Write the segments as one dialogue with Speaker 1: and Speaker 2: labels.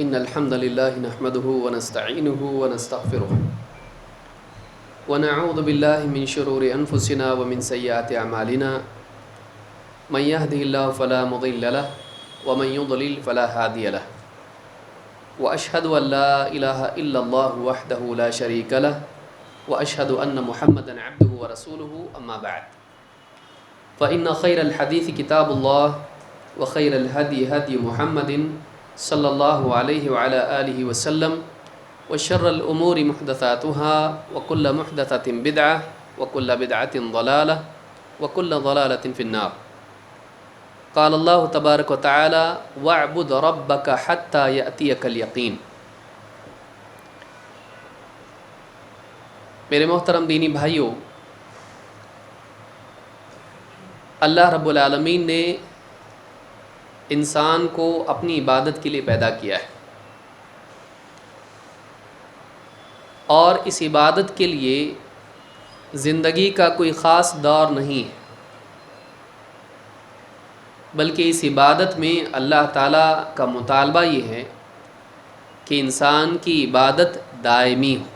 Speaker 1: إن الحمد لله نحمده ونستعينه ونستغفره ونعوذ بالله من شرور أنفسنا ومن سيئات أعمالنا من يهده الله فلا مضل له ومن يضلل فلا هادي له وأشهد أن لا إله إلا الله وحده لا شريك له وأشهد أن محمدا عبده ورسوله أما بعد فإن خير الحديث كتاب الله وخير الهدي هدي محمد صلی اللہ علیہ وعلى آلہ وسلم وشر الأمور محدثاتها وكل محدثة بدعة وكل بدعة ضلالة وكل ضلالة في النار قال اللہ تبارک وتعالی واعبد ربک حتی یأتیک الیقین۔ میرے محترم دینی بھائیوں، اللہ رب العالمین نے انسان کو اپنی عبادت کے لیے پیدا کیا ہے، اور اس عبادت کے لیے زندگی کا کوئی خاص دور نہیں ہے، بلکہ اس عبادت میں اللہ تعالیٰ کا مطالبہ یہ ہے کہ انسان کی عبادت دائمی ہو،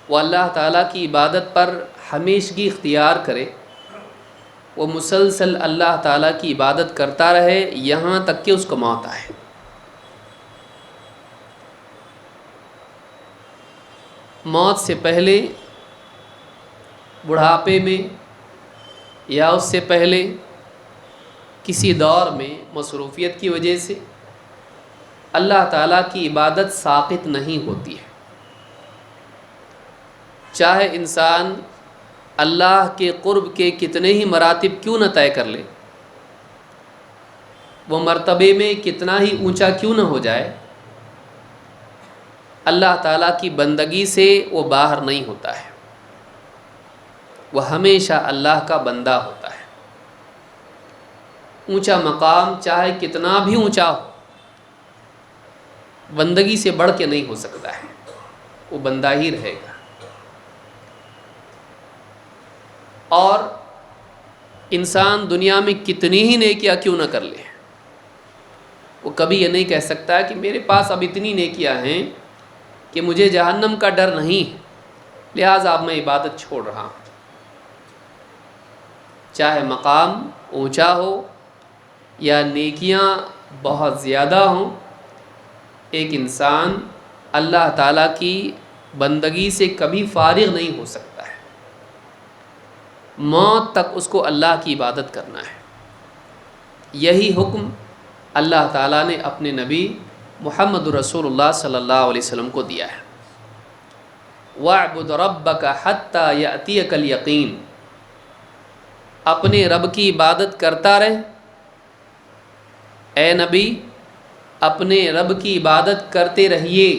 Speaker 1: وہ اللہ تعالیٰ کی عبادت پر ہمیشگی اختیار کرے، وہ مسلسل اللہ تعالیٰ کی عبادت کرتا رہے یہاں تک کہ اس کو موت آئے۔ موت سے پہلے، بڑھاپے میں یا اس سے پہلے کسی دور میں مصروفیت کی وجہ سے اللہ تعالیٰ کی عبادت ساقط نہیں ہوتی ہے، چاہے انسان اللہ کے قرب کے کتنے ہی مراتب کیوں نہ طے کر لے، وہ مرتبے میں کتنا ہی اونچا کیوں نہ ہو جائے، اللہ تعالیٰ کی بندگی سے وہ باہر نہیں ہوتا ہے، وہ ہمیشہ اللہ کا بندہ ہوتا ہے۔ اونچا مقام چاہے کتنا بھی اونچا ہو، بندگی سے بڑھ کے نہیں ہو سکتا ہے، وہ بندہ ہی رہے گا۔ اور انسان دنیا میں کتنی ہی نیکیاں کیوں نہ کر لے، وہ کبھی یہ نہیں کہہ سکتا کہ میرے پاس اب اتنی نیکیاں ہیں کہ مجھے جہنم کا ڈر نہیں، لہٰذا اب میں عبادت چھوڑ رہا ہوں۔ چاہے مقام اونچا ہو یا نیکیاں بہت زیادہ ہوں، ایک انسان اللہ تعالیٰ کی بندگی سے کبھی فارغ نہیں ہو سکتا ہے، موت تک اس کو اللہ کی عبادت کرنا ہے۔ یہی حکم اللہ تعالیٰ نے اپنے نبی محمد رسول اللہ صلی اللہ علیہ وسلم کو دیا ہے۔ وَاعْبُدْ رَبَّكَ حَتَّى يَأْتِيَكَ الْيَقِينُ، اپنے رب کی عبادت کرتا رہے، اے نبی اپنے رب کی عبادت کرتے رہیے،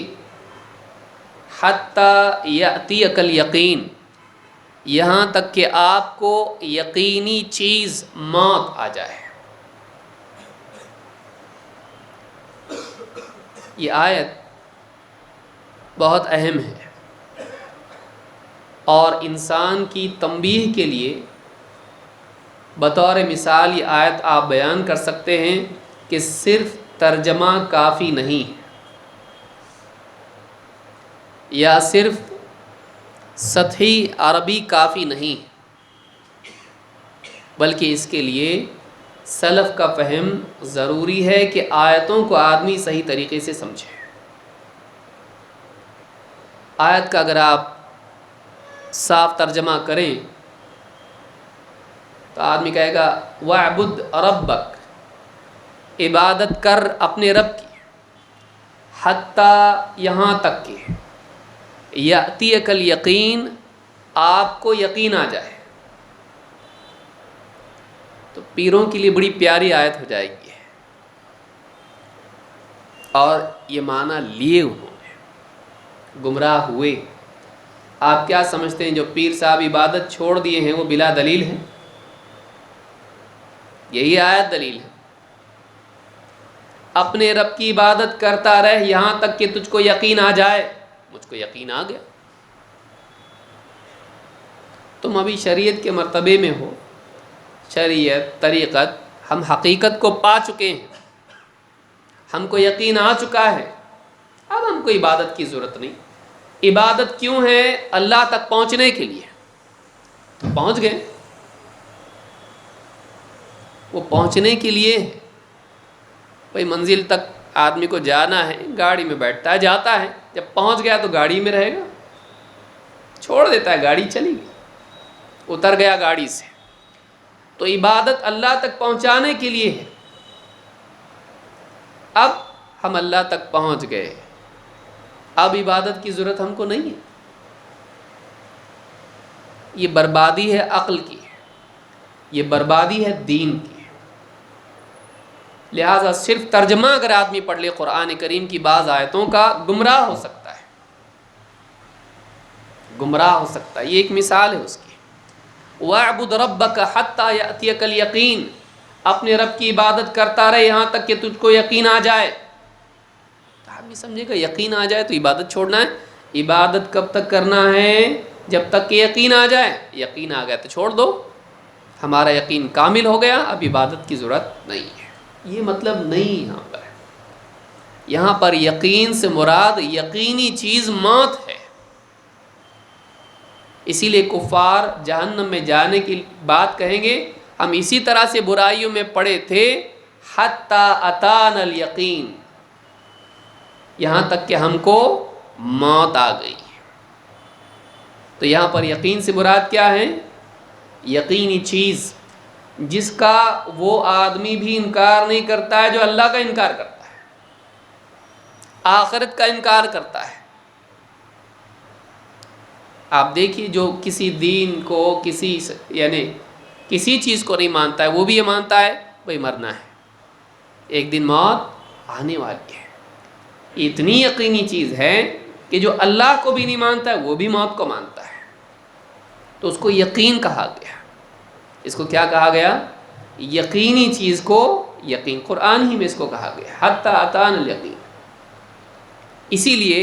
Speaker 1: حَتَّى يَأْتِيَكَ الْيَقِينُ، یہاں تک کہ آپ کو یقینی چیز موت آ جائے۔ یہ آیت بہت اہم ہے، اور انسان کی تنبیہ کے لیے بطور مثال یہ آیت آپ بیان کر سکتے ہیں کہ صرف ترجمہ کافی نہیں، یا صرف سطحی عربی کافی نہیں، بلکہ اس کے لیے سلف کا فہم ضروری ہے کہ آیتوں کو آدمی صحیح طریقے سے سمجھے۔ آیت کا اگر آپ صاف ترجمہ کریں تو آدمی کہے گا وَاعْبُدْ رَبَّكَ، عبادت کر اپنے رب کی، حتیٰ یہاں تک کہ یأتیک الیقین، آپ کو یقین آ جائے۔ تو پیروں کے لیے بڑی پیاری آیت ہو جائے گی، اور یہ معنی لیے انہوں نے، گمراہ ہوئے۔ آپ کیا سمجھتے ہیں جو پیر صاحب عبادت چھوڑ دیے ہیں وہ بلا دلیل ہیں؟ یہی آیت دلیل ہے۔ اپنے رب کی عبادت کرتا رہ یہاں تک کہ تجھ کو یقین آ جائے۔ مجھ کو یقین آ گیا، تم ابھی شریعت کے مرتبے میں ہو، شریعت، طریقت، ہم حقیقت کو پا چکے ہیں، ہم کو یقین آ چکا ہے، اب ہم کو عبادت کی ضرورت نہیں۔ عبادت کیوں ہے؟ اللہ تک پہنچنے کے لیے، تو پہنچ گئے۔ وہ پہنچنے کے لیے بھائی منزل تک آدمی کو جانا ہے، گاڑی میں بیٹھتا ہے جاتا ہے، جب پہنچ گیا تو گاڑی میں رہے گا، چھوڑ دیتا ہے، گاڑی چلی گئی، اتر گیا گاڑی سے۔ تو عبادت اللہ تک پہنچانے کے لیے ہے۔ اب ہم اللہ تک پہنچ گئے، اب عبادت کی ضرورت ہم کو نہیں ہے۔ یہ بربادی ہے عقل کی، یہ بربادی ہے دین کی۔ لہٰذا صرف ترجمہ اگر آدمی پڑھ لے قرآن کریم کی بعض آیتوں کا، گمراہ ہو سکتا ہے، گمراہ ہو سکتا ہے۔ یہ ایک مثال ہے اس کی۔ وَاعْبُدْ رَبَّكَ حَتَّى يَأْتِيَكَ الْيَقِينُ، اپنے رب کی عبادت کرتا رہے یہاں تک کہ تجھ کو یقین آ جائے۔ تو آدمی سمجھے گا یقین آ جائے تو عبادت چھوڑنا ہے؟ عبادت کب تک کرنا ہے؟ جب تک کہ یقین آ جائے۔ یقین آ گیا تو چھوڑ دو، ہمارا یقین کامل ہو گیا، اب عبادت کی ضرورت نہیں ہے۔ یہ مطلب نہیں یہاں پر۔ یہاں پر یقین سے مراد یقینی چیز موت ہے۔ اسی لیے کفار جہنم میں جانے کی بات کہیں گے، ہم اسی طرح سے برائیوں میں پڑے تھے، حتی اتانا الیقین، یہاں تک کہ ہم کو موت آ گئی۔ تو یہاں پر یقین سے مراد کیا ہے؟ یقینی چیز جس کا وہ آدمی بھی انکار نہیں کرتا ہے جو اللہ کا انکار کرتا ہے، آخرت کا انکار کرتا ہے۔ آپ دیکھیے جو کسی دین کو، کسی چیز کو نہیں مانتا ہے، وہ بھی یہ مانتا ہے بھائی مرنا ہے، ایک دن موت آنے والی ہے۔ اتنی یقینی چیز ہے کہ جو اللہ کو بھی نہیں مانتا ہے وہ بھی موت کو مانتا ہے، تو اس کو یقین کہا گیا۔ اس کو کیا کہا گیا؟ یقینی چیز کو یقین، قرآن ہی میں اس کو کہا گیا حتی اتانا الیقین۔ اسی لیے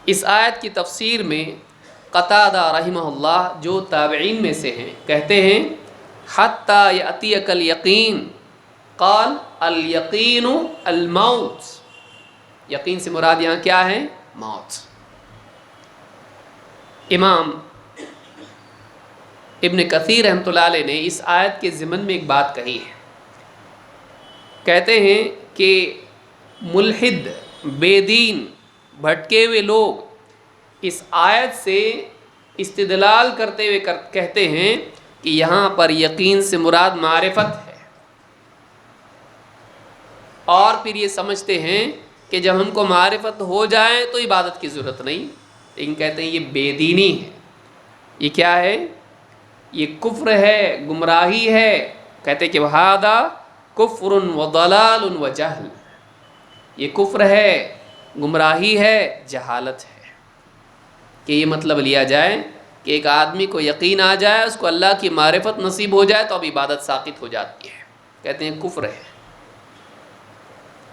Speaker 1: اس آیت کی تفسیر میں قتادہ رحمہ اللہ جو تابعین میں سے ہیں کہتے ہیں حتی یأتیک الیقین، قال الیقین الموت، یقین سے مراد یہاں کیا ہے؟ موت۔ امام ابن کثیر رحمۃ اللہ علیہ نے اس آیت کے ضمن میں ایک بات کہی ہے، کہتے ہیں کہ ملحد، بے دین، بھٹکے ہوئے لوگ اس آیت سے استدلال کرتے ہوئے کہتے ہیں کہ یہاں پر یقین سے مراد معرفت ہے، اور پھر یہ سمجھتے ہیں کہ جب ہم کو معرفت ہو جائے تو عبادت کی ضرورت نہیں، لیکن کہتے ہیں یہ بے دینی ہے۔ یہ کیا ہے؟ یہ کفر ہے، گمراہی ہے۔ کہتے کہ وَهَذَا كُفْرٌ وَضَلَالٌ وَجَهْلٌ، یہ کفر ہے، گمراہی ہے، جہالت ہے۔ کہ یہ مطلب لیا جائے کہ ایک آدمی کو یقین آ جائے، اس کو اللہ کی معرفت نصیب ہو جائے تو اب عبادت ساقط ہو جاتی ہے، کہتے ہیں کفر ہے۔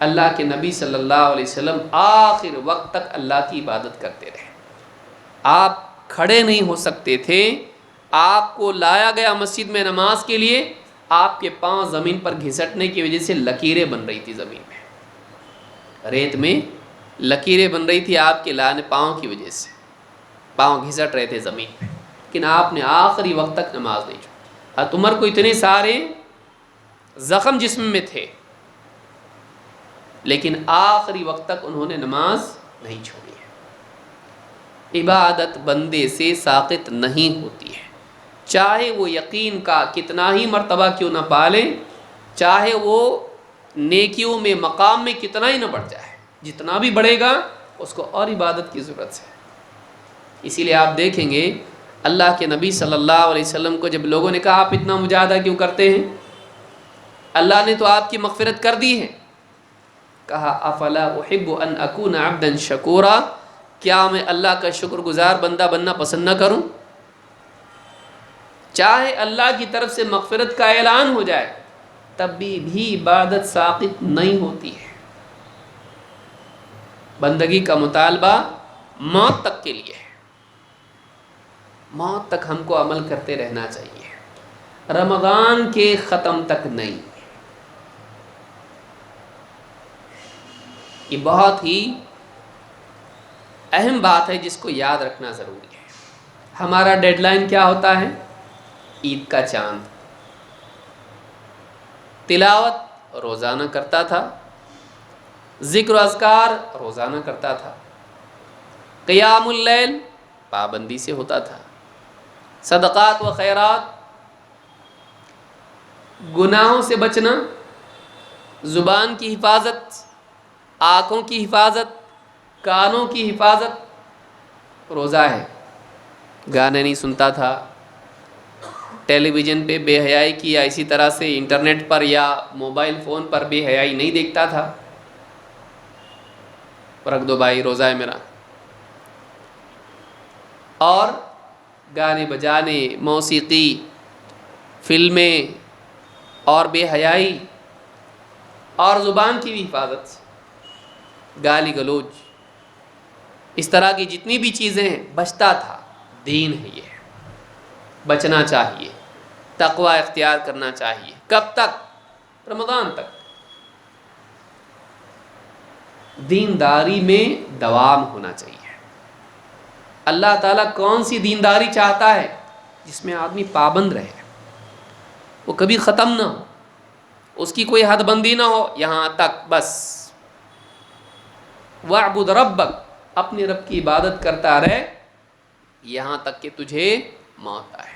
Speaker 1: اللہ کے نبی صلی اللہ علیہ وسلم آخر وقت تک اللہ کی عبادت کرتے رہے، آپ کھڑے نہیں ہو سکتے تھے، آپ کو لایا گیا مسجد میں نماز کے لیے، آپ کے پاؤں زمین پر گھسٹنے کی وجہ سے لکیریں بن رہی تھی، زمین میں ریت میں لکیریں بن رہی تھی آپ کے لانے پاؤں کی وجہ سے، پاؤں گھسٹ رہے تھے زمین پہ، لیکن آپ نے آخری وقت تک نماز نہیں چھوڑی۔ حضرت عمر کو اتنے سارے زخم جسم میں تھے، لیکن آخری وقت تک انہوں نے نماز نہیں چھوڑی ہے۔ عبادت بندے سے ساقط نہیں ہوتی ہے، چاہے وہ یقین کا کتنا ہی مرتبہ کیوں نہ پالے، چاہے وہ نیکیوں میں مقام میں کتنا ہی نہ بڑھ جائے، جتنا بھی بڑھے گا اس کو اور عبادت کی ضرورت ہے۔ اسی لیے آپ دیکھیں گے اللہ کے نبی صلی اللہ علیہ وسلم کو جب لوگوں نے کہا آپ اتنا مجاہدہ کیوں کرتے ہیں، اللہ نے تو آپ کی مغفرت کر دی ہے، کہا افلا احب ان اکون عبدا شکورا، کیا میں اللہ کا شکر گزار بندہ بننا پسند نہ کروں؟ چاہے اللہ کی طرف سے مغفرت کا اعلان ہو جائے تب بھی عبادت ساقط نہیں ہوتی ہے۔ بندگی کا مطالبہ موت تک کے لیے ہے، موت تک ہم کو عمل کرتے رہنا چاہیے، رمضان کے ختم تک نہیں۔ یہ بہت ہی اہم بات ہے جس کو یاد رکھنا ضروری ہے۔ ہمارا ڈیڈ لائن کیا ہوتا ہے؟ عید کا چاند۔ تلاوت روزانہ کرتا تھا، ذکر و اذکار روزانہ کرتا تھا، قیام اللیل پابندی سے ہوتا تھا، صدقات و خیرات، گناہوں سے بچنا، زبان کی حفاظت، آنکھوں کی حفاظت، کانوں کی حفاظت روزہ ہے۔ گانے نہیں سنتا تھا، ٹیلی ویژن پہ بے حیائی کی، یا اسی طرح سے انٹرنیٹ پر یا موبائل فون پر بے حیائی نہیں دیکھتا تھا۔ رکھ دو بھائی، روزہ ہے میرا۔ اور گانے بجانے، موسیقی، فلمیں اور بے حیائی اور زبان کی بھی حفاظت، گالی گلوچ، اس طرح کی جتنی بھی چیزیں ہیں بچتا تھا۔ دین ہے یہ، بچنا چاہیے، تقوی اختیار کرنا چاہیے۔ کب تک؟ رمضان تک۔ دینداری میں دوام ہونا چاہیے۔ اللہ تعالیٰ کون سی دینداری چاہتا ہے؟ جس میں آدمی پابند رہے، وہ کبھی ختم نہ ہو، اس کی کوئی حد بندی نہ ہو، یہاں تک بس۔ وَاعْبُدْ رَبَّكَ، اپنے رب کی عبادت کرتا رہے یہاں تک کہ تجھے موت آئے۔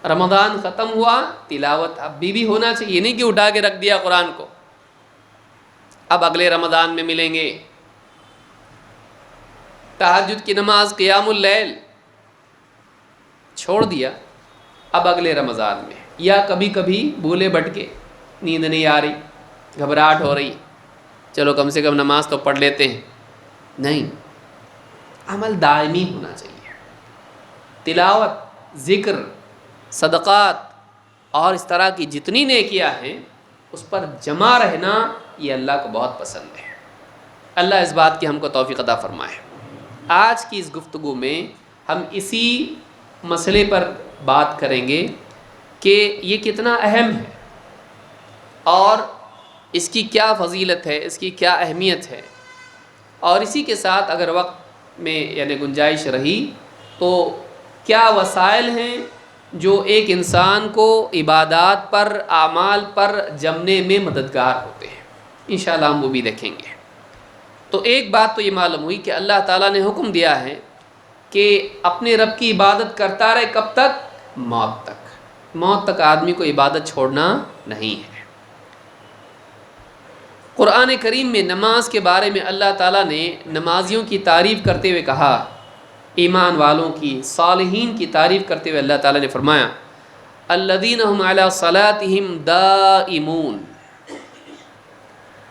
Speaker 1: رمضان ختم ہوا، تلاوت اب بھی ہونا چاہیے، نہیں کہ اٹھا کے رکھ دیا قرآن کو، اب اگلے رمضان میں ملیں گے۔ تہجد کی نماز، قیام اللیل چھوڑ دیا، اب اگلے رمضان میں، یا کبھی کبھی بھولے بھٹکے، نیند نہیں آ رہی، گھبراہٹ ہو رہی، چلو کم سے کم نماز تو پڑھ لیتے ہیں۔ نہیں، عمل دائمی ہونا چاہیے۔ تلاوت، ذکر، صدقات اور اس طرح کی جتنی نیکیاں ہیں اس پر جمع رہنا، یہ اللہ کو بہت پسند ہے۔ اللہ اس بات کی ہم کو توفیق عطا فرمائے۔ آج کی اس گفتگو میں ہم اسی مسئلے پر بات کریں گے کہ یہ کتنا اہم ہے اور اس کی کیا فضیلت ہے، اس کی کیا اہمیت ہے، اور اسی کے ساتھ اگر وقت میں یعنی گنجائش رہی تو کیا وسائل ہیں جو ایک انسان کو عبادات پر، اعمال پر جمنے میں مددگار ہوتے ہیں۔ انشاءاللہ ہم وہ بھی دیکھیں گے۔ تو ایک بات تو یہ معلوم ہوئی کہ اللہ تعالیٰ نے حکم دیا ہے کہ اپنے رب کی عبادت کرتا رہے، کب تک؟ موت تک۔ موت تک آدمی کو عبادت چھوڑنا نہیں ہے۔ قرآن کریم میں نماز کے بارے میں اللہ تعالیٰ نے نمازیوں کی تعریف کرتے ہوئے کہا، ایمان والوں کی، صالحین کی تعریف کرتے ہوئے اللہ تعالیٰ نے فرمایا، الذین هم علی صلاتہم دائمون،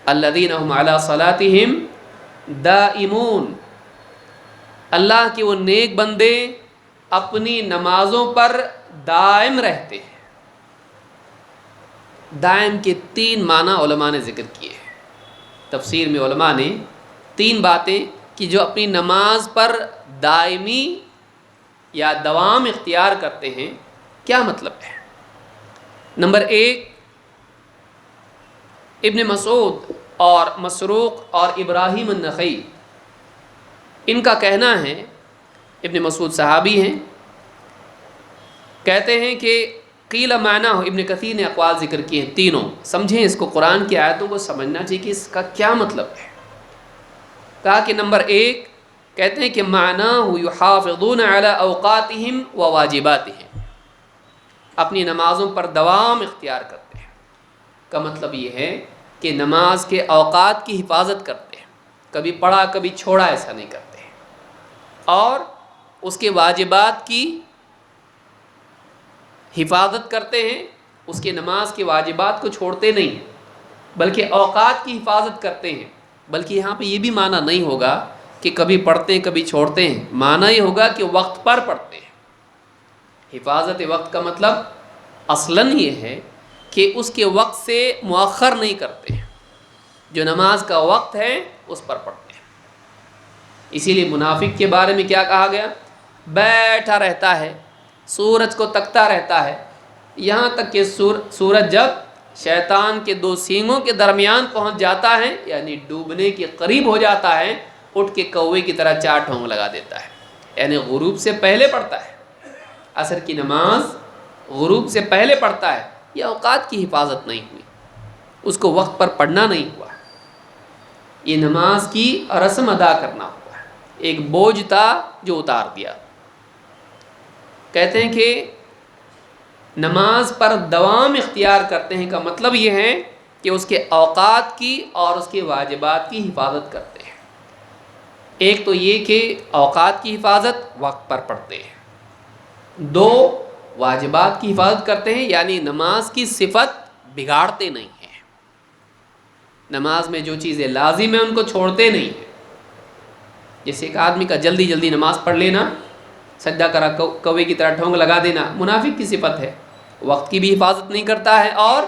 Speaker 1: الذین هم علی صلاتہم دائمون، اللہ کے وہ نیک بندے اپنی نمازوں پر دائم رہتے ہیں۔ دائم کے 3 معنی علماء نے ذکر کیے ہیں۔ تفسیر میں علماء نے 3 باتیں کہ جو اپنی نماز پر دائمی یا دوام اختیار کرتے ہیں، کیا مطلب ہے؟ نمبر 1، ابن مسعود اور مسروق اور ابراہیم النخعی، ان کا کہنا ہے، ابن مسعود صحابی ہیں، کہتے ہیں کہ قیل معنی ہو، ابن کثیر نے اقوال ذکر کیے ہیں تینوں، سمجھیں اس کو، قرآن کی آیتوں کو سمجھنا چاہیے کہ اس کا کیا مطلب ہے۔ کہا کہ نمبر 1 کہتے ہیں کہ معنی ہو یحافظون علی اوقاتہم و واجباتہم، اپنی نمازوں پر دوام اختیار کرتے ہیں، کا مطلب یہ ہے کہ نماز کے اوقات کی حفاظت کرتے ہیں، کبھی پڑھا کبھی چھوڑا ایسا نہیں کرتے ہیں، اور اس کے واجبات کی حفاظت کرتے ہیں، اس کے نماز کے واجبات کو چھوڑتے نہیں ہیں، بلکہ اوقات کی حفاظت کرتے ہیں۔ بلکہ یہاں پہ یہ بھی معنی نہیں ہوگا کہ کبھی پڑھتے ہیں کبھی چھوڑتے ہیں، معنی یہ ہوگا کہ وقت پر پڑھتے ہیں۔ حفاظت وقت کا مطلب اصلاً یہ ہے کہ اس کے وقت سے مؤخر نہیں کرتے ہیں، جو نماز کا وقت ہے اس پر پڑھتے ہیں۔ اسی لیے منافق کے بارے میں کیا کہا گیا؟ بیٹھا رہتا ہے، سورج کو تکتا رہتا ہے، یہاں تک کہ سورج جب شیطان کے دو سینگوں کے درمیان پہنچ جاتا ہے، یعنی ڈوبنے کے قریب ہو جاتا ہے، اٹھ کے کوے کی طرح 4 ٹھونگ لگا دیتا ہے، یعنی غروب سے پہلے پڑھتا ہے، عصر کی نماز غروب سے پہلے پڑھتا ہے، یہ اوقات کی حفاظت نہیں ہوئی، اس کو وقت پر پڑھنا نہیں ہوا، یہ نماز کی رسم ادا کرنا ہوا، ایک بوجھ تھا جو اتار دیا۔ کہتے ہیں کہ نماز پر دوام اختیار کرتے ہیں کا مطلب یہ ہے کہ اس کے اوقات کی اور اس کے واجبات کی حفاظت کرتے ہیں۔ ایک تو یہ کہ اوقات کی حفاظت، وقت پر پڑھتے ہیں، 2 واجبات کی حفاظت کرتے ہیں، یعنی نماز کی صفت بگاڑتے نہیں ہیں، نماز میں جو چیزیں لازم ہیں ان کو چھوڑتے نہیں ہیں۔ جیسے ایک آدمی کا جلدی جلدی نماز پڑھ لینا، سجدہ کرا کوے کی طرح ٹھونگ لگا دینا، منافق کی صفت ہے، وقت کی بھی حفاظت نہیں کرتا ہے اور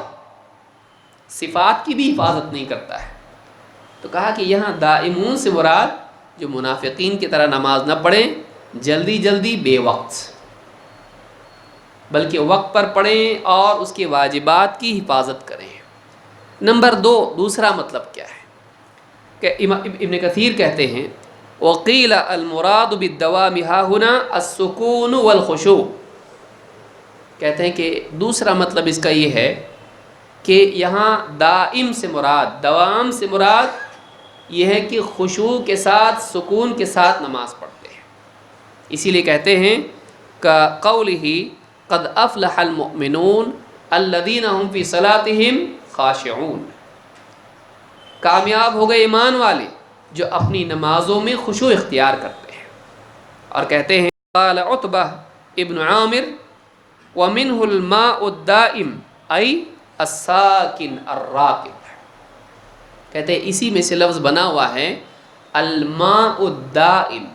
Speaker 1: صفات کی بھی حفاظت نہیں کرتا ہے۔ تو کہا کہ یہاں دائمون سے مراد جو منافقین کی طرح نماز نہ پڑھیں، جلدی جلدی بے وقت، بلکہ وقت پر پڑھیں اور اس کے واجبات کی حفاظت کریں۔ نمبر 2، دوسرا مطلب کیا ہے کہ ابن کثیر کہتے ہیں وقیل المراد بالدوام ها هنا السکون والخشوع، کہتے ہیں کہ دوسرا مطلب اس کا یہ ہے کہ یہاں دائم سے مراد، دوام سے مراد یہ ہے کہ خشوع کے ساتھ، سکون کے ساتھ نماز پڑھتے ہیں۔ اسی لیے کہتے ہیں کہ قولہ قد افلح المؤمنون الذین هم فی صلاتهم خاشعون، کامیاب ہو گئے ایمان والے جو اپنی نمازوں میں خشوع اختیار کرتے ہیں۔ اور کہتے ہیں قال عتبہ ابن عامر ومنہ الماء الدائم ای الساکن الراکب، کہتے ہیں اسی میں سے لفظ بنا ہوا ہے الماء الدائم،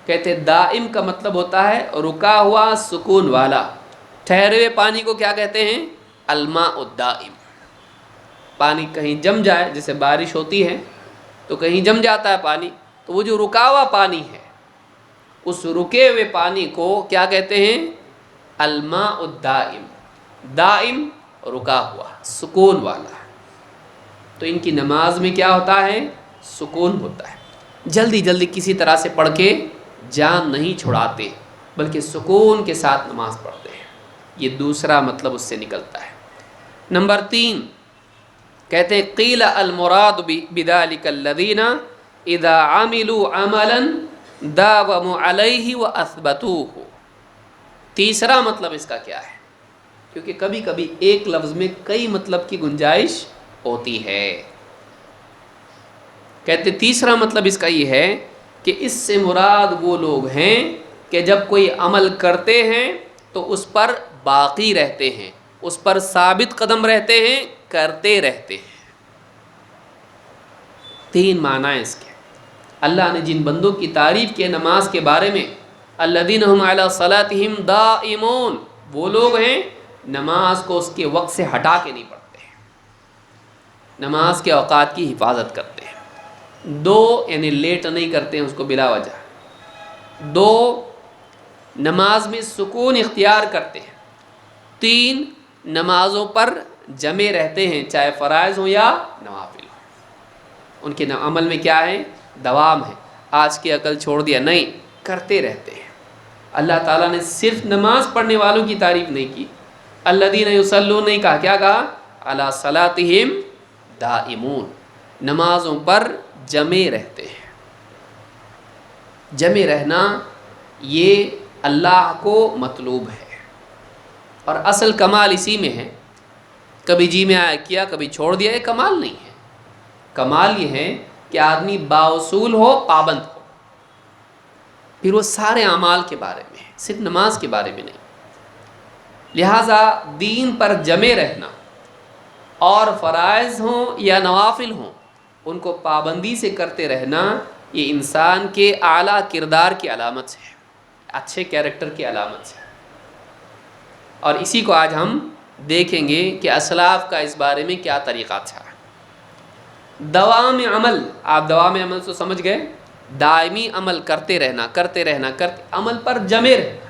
Speaker 1: کہتے ہیں دائم کا مطلب ہوتا ہے رکا ہوا، سکون والا، ٹھہرے ہوئے پانی کو کیا کہتے ہیں؟ الماء الدائم۔ پانی کہیں جم جائے، جیسے بارش ہوتی ہے تو کہیں جم جاتا ہے پانی، تو وہ جو رکا ہوا پانی ہے، اس رکے ہوئے پانی کو کیا کہتے ہیں؟ الماء الدائم، دائم رکا ہوا، سکون والا۔ تو ان کی نماز میں کیا ہوتا ہے؟ سکون ہوتا ہے، جلدی جلدی کسی طرح سے پڑھ کے جان نہیں چھڑاتے، بلکہ سکون کے ساتھ نماز پڑھتے ہیں۔ یہ دوسرا مطلب اس سے نکلتا ہے۔ نمبر 3 کہتے ہیں قیل المراد بذلک الذین اذا عملوا عملا داوموا علیہ واثبتوہ، تیسرا مطلب اس کا کیا ہے؟ کیونکہ کبھی کبھی ایک لفظ میں کئی مطلب کی گنجائش ہوتی ہے۔ کہتے تیسرا مطلب اس کا یہ ہے کہ اس سے مراد وہ لوگ ہیں کہ جب کوئی عمل کرتے ہیں تو اس پر باقی رہتے ہیں، اس پر ثابت قدم رہتے ہیں، کرتے رہتے ہیں۔ 3 معنی ہیں اس کے۔ اللہ نے جن بندوں کی تعریف کی نماز کے بارے میں، الذین هم علی صلاتہم دائمون، وہ لوگ ہیں نماز کو اس کے وقت سے ہٹا کے نہیں پڑھتے ہیں، نماز کے اوقات کی حفاظت کرتے ہیں۔ 2 یعنی لیٹ نہیں کرتے ہیں اس کو بلا وجہ۔ 2 نماز میں سکون اختیار کرتے ہیں۔ 3 نمازوں پر جمے رہتے ہیں، چاہے فرائض ہوں یا نوافل ہوں، ان کے عمل میں کیا ہے؟ دوام ہے، آج کی عقل چھوڑ دیا، نہیں، کرتے رہتے ہیں۔ اللہ تعالیٰ نے صرف نماز پڑھنے والوں کی تعریف نہیں کی، الذین یصلون نہیں کہا، کیا کہا؟ علی صلاتہم دائمون، نمازوں پر جمے رہتے ہیں۔ جمے رہنا یہ اللہ کو مطلوب ہے، اور اصل کمال اسی میں ہے۔ کبھی جی میں آیا کیا، کبھی چھوڑ دیا، یہ کمال نہیں ہے۔ کمال یہ ہے کہ آدمی باوصول ہو، پابند ہو، پھر وہ سارے اعمال کے بارے میں ہے، صرف نماز کے بارے میں نہیں۔ لہٰذا دین پر جمے رہنا، اور فرائض ہوں یا نوافل ہوں ان کو پابندی سے کرتے رہنا، یہ انسان کے اعلیٰ کردار کی علامت ہے، اچھے کیریکٹر کی علامت ہے۔ اور اسی کو آج ہم دیکھیں گے کہ اسلاف کا اس بارے میں کیا طریقہ تھا۔ دوام عمل، آپ دوام عمل تو سمجھ گئے، دائمی عمل کرتے رہنا، کرتے رہنا، عمل پر جمے رہنا،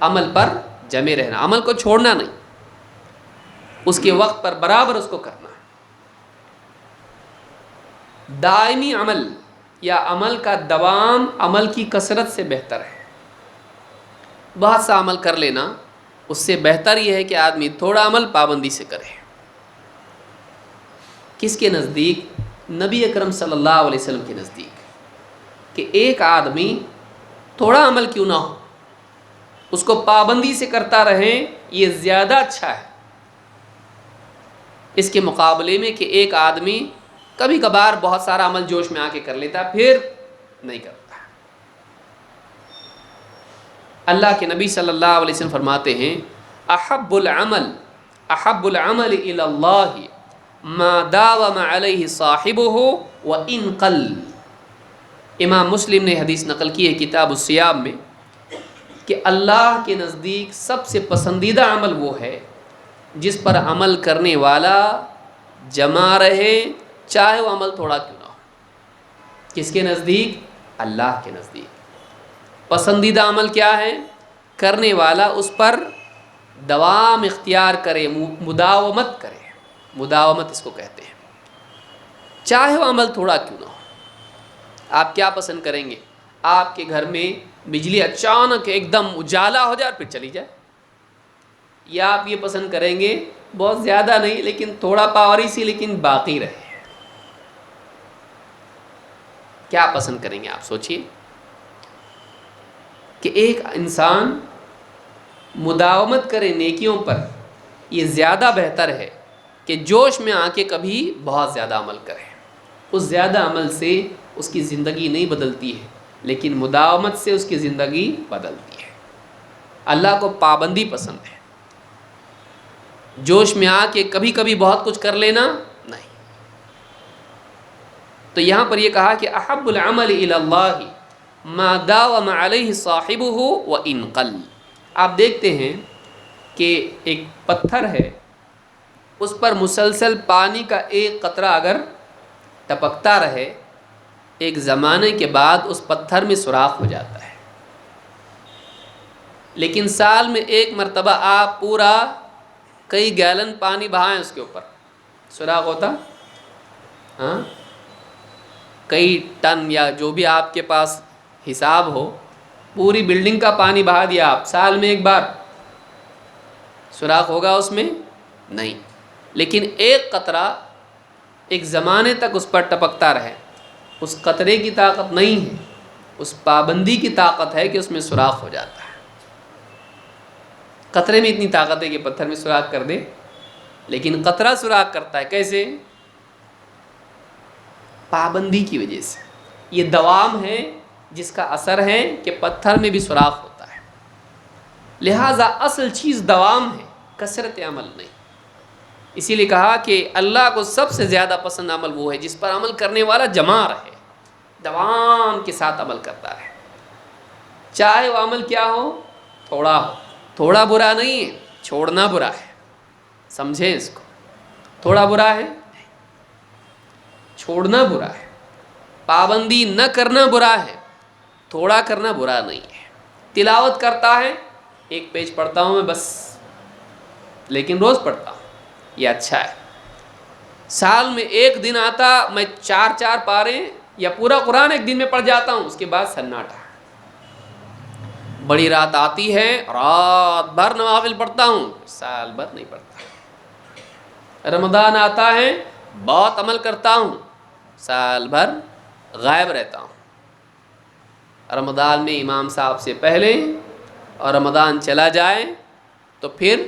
Speaker 1: عمل پر جمے رہنا، عمل کو چھوڑنا نہیں۔ اس کے وقت پر برابر اس کو کرنا ہے۔ دائمی عمل یا عمل کا دوام عمل کی کثرت سے بہتر ہے۔ بہت سا عمل کر لینا اس سے بہتر یہ ہے کہ آدمی تھوڑا عمل پابندی سے کرے۔ کس کے نزدیک؟ نبی اکرم صلی اللہ علیہ وسلم کے نزدیک، کہ ایک آدمی تھوڑا عمل کیوں نہ ہو اس کو پابندی سے کرتا رہے، یہ زیادہ اچھا ہے اس کے مقابلے میں کہ ایک آدمی کبھی کبھار بہت سارا عمل جوش میں آ کے کر لیتا پھر نہیں کرتا۔ اللہ کے نبی صلی اللہ علیہ وسلم فرماتے ہیں احب العمل الی اللہ ما داوم علیہ صاحبہ وان قل۔ امام مسلم نے حدیث نقل کی ہے کتاب الصیام میں کہ اللہ کے نزدیک سب سے پسندیدہ عمل وہ ہے جس پر عمل کرنے والا جمع رہے، چاہے وہ عمل تھوڑا کیوں نہ ہو۔ کس کے نزدیک؟ اللہ کے نزدیک پسندیدہ عمل کیا ہے؟ کرنے والا اس پر دوام اختیار کرے، مداومت کرے، مداومت اس کو کہتے ہیں، چاہے وہ عمل تھوڑا کیوں نہ ہو۔ آپ کیا پسند کریں گے؟ آپ کے گھر میں بجلی اچانک ایک دم اجالا ہو جائے اور پھر چلی جائے، یا آپ یہ پسند کریں گے بہت زیادہ نہیں لیکن تھوڑا پاوری سی لیکن باقی رہے؟ کیا پسند کریں گے آپ؟ سوچئے کہ ایک انسان مداومت کرے نیکیوں پر، یہ زیادہ بہتر ہے کہ جوش میں آ کے کبھی بہت زیادہ عمل کرے۔ اس زیادہ عمل سے اس کی زندگی نہیں بدلتی ہے لیکن مداومت سے اس کی زندگی بدلتی ہے۔ اللہ کو پابندی پسند ہے، جوش میں آ کے کبھی کبھی بہت کچھ کر لینا نہیں۔ تو یہاں پر یہ کہا کہ احب العمل الی اللہ ما داوم علیہ صاحبہ وان قل۔ آپ دیکھتے ہیں کہ ایک پتھر ہے، اس پر مسلسل پانی کا ایک قطرہ اگر ٹپکتا رہے، ایک زمانے کے بعد اس پتھر میں سوراخ ہو جاتا ہے۔ لیکن سال میں ایک مرتبہ آپ پورا کئی گیلن پانی بہائیں اس کے اوپر، سوراخ ہوتا؟ ہاں، کئی ٹن یا جو بھی آپ کے پاس حساب ہو، پوری بلڈنگ کا پانی بہا دیا آپ، سال میں ایک بار سوراخ ہوگا اس میں؟ نہیں۔ لیکن ایک قطرہ ایک زمانے تک اس پر ٹپکتا رہے، اس قطرے کی طاقت نہیں ہے، اس پابندی کی طاقت ہے کہ اس میں سوراخ ہو جاتا ہے۔ قطرے میں اتنی طاقت ہے کہ پتھر میں سوراخ کر دے، لیکن قطرہ سوراخ کرتا ہے کیسے؟ پابندی کی وجہ سے۔ یہ دوام ہے جس کا اثر ہے کہ پتھر میں بھی سوراخ ہوتا ہے۔ لہٰذا اصل چیز دوام ہے، کثرت عمل نہیں۔ اسی لیے کہا کہ اللہ کو سب سے زیادہ پسند عمل وہ ہے جس پر عمل کرنے والا جمع رہے، دوام کے ساتھ عمل کرتا رہے، چاہے وہ عمل کیا ہو، تھوڑا ہو۔ تھوڑا برا نہیں ہے، چھوڑنا برا ہے، سمجھیں اس کو۔ تھوڑا برا ہے، چھوڑنا برا ہے، پابندی نہ کرنا برا ہے، تھوڑا کرنا برا نہیں ہے۔ تلاوت کرتا ہے، ایک پیج پڑھتا ہوں میں بس، لیکن روز پڑھتا ہوں، یہ اچھا ہے۔ سال میں ایک دن آتا میں 4 پارے یا پورا قرآن ایک دن میں پڑھ جاتا ہوں، اس کے بعد سناٹا۔ بڑی رات آتی ہے، رات بھر نوافل پڑھتا ہوں، سال بھر نہیں پڑھتا۔ رمضان آتا ہے، بہت عمل کرتا ہوں، سال بھر غائب رہتا ہوں۔ رمضان میں امام صاحب سے پہلے اور رمضان چلا جائے تو پھر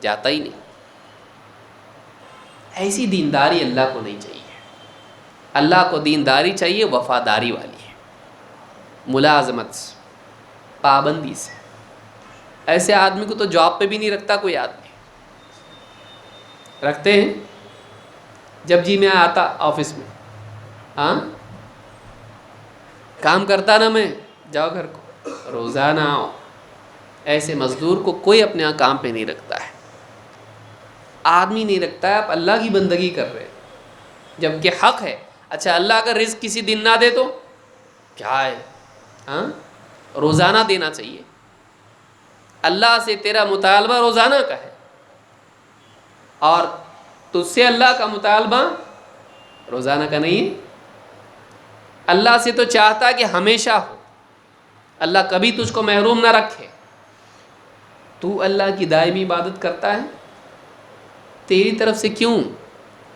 Speaker 1: جاتا ہی نہیں۔ ایسی دینداری اللہ کو نہیں چاہیے۔ اللہ کو دینداری چاہیے وفاداری والی ہے، ملازمت سے، پابندی سے۔ ایسے آدمی کو تو جاب پہ بھی نہیں رکھتا کوئی آدمی، رکھتے ہیں؟ جب جی میں آتا آفس میں، ہاں کام کرتا نا میں، جاؤ گھر کو، روزانہ آؤ۔ ایسے مزدور کو کوئی اپنے یہاں کام پہ نہیں رکھتا ہے، آدمی نہیں رکھتا ہے۔ آپ اللہ کی بندگی کر رہے ہیں جبکہ حق ہے۔ اچھا اللہ کا رزق کسی دن نہ دے تو کیا ہے؟ ہاں روزانہ دینا چاہیے۔ اللہ سے تیرا مطالبہ روزانہ کا ہے، اور تجھ سے اللہ کا مطالبہ روزانہ کا نہیں ہے. اللہ سے تو چاہتا کہ ہمیشہ ہو، اللہ کبھی تجھ کو محروم نہ رکھے. تو اللہ کی دائمی عبادت کرتا ہے، تیری طرف سے کیوں،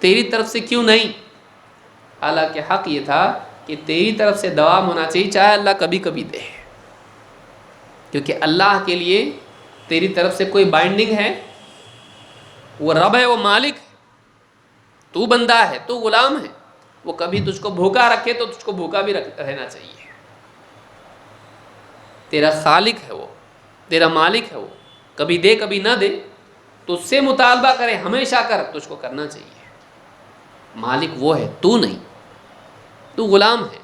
Speaker 1: تیری طرف سے کیوں نہیں؟ حالانکہ حق یہ تھا کہ تیری طرف سے دوام ہونا چاہیے، چاہے اللہ کبھی کبھی دے، کیونکہ اللہ کے لیے تیری طرف سے کوئی بائنڈنگ ہے. وہ رب ہے، وہ مالک ہے، تو بندہ ہے، تو غلام ہے. وہ کبھی تجھ کو بھوکا رکھے تو تجھ کو بھوکا بھی رہنا چاہیے. تیرا خالق ہے، وہ تیرا مالک ہے، وہ کبھی دے کبھی نہ دے، تو اس سے مطالبہ کرے ہمیشہ کر، تجھ کو کرنا چاہیے. مالک وہ ہے، تو نہیں، تو غلام ہے.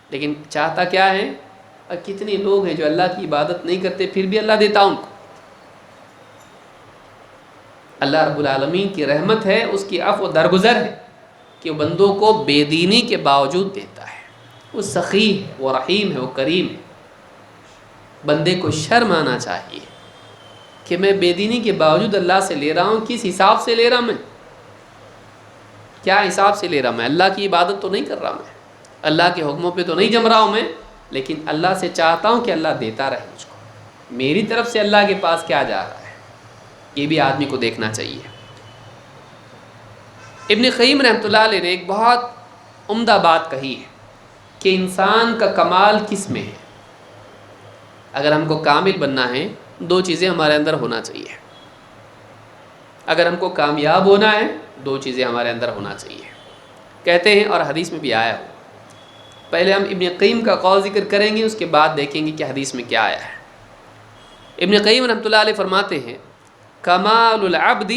Speaker 1: لیکن چاہتا کیا ہے؟ اور کتنے لوگ ہیں جو اللہ کی عبادت نہیں کرتے پھر بھی اللہ دیتا ان کو. اللہ رب العالمین کی رحمت ہے، اس کی عفو و درگزر ہے کہ وہ بندوں کو بے دینی کے باوجود دیتا ہے. وہ سخی ہے، وہ رحیم ہے، وہ کریم ہے. بندے کو شرم آنا چاہیے کہ میں بے دینی کے باوجود اللہ سے لے رہا ہوں. کس حساب سے لے رہا میں؟ کیا حساب سے لے رہا میں؟ اللہ کی عبادت تو نہیں کر رہا میں، اللہ کے حکموں پہ تو نہیں جم رہا ہوں میں، لیکن اللہ سے چاہتا ہوں کہ اللہ دیتا رہے مجھ کو. میری طرف سے اللہ کے پاس کیا جا رہا ہے، یہ بھی آدمی کو دیکھنا چاہیے. ابن قیم رحمۃ اللہ علیہ نے ایک بہت عمدہ بات کہی ہے کہ انسان کا کمال کس میں ہے. اگر ہم کو کامل بننا ہے، دو چیزیں ہمارے اندر ہونا چاہیے. اگر ہم کو کامیاب ہونا ہے، دو چیزیں ہمارے اندر ہونا چاہیے. کہتے ہیں، اور حدیث میں بھی آیا ہو. پہلے ہم ابن قیم کا قول ذکر کریں گے، اس کے بعد دیکھیں گے کہ حدیث میں کیا آیا ہے. ابن قیم رحمۃ اللہ علیہ فرماتے ہیں، کمال العبد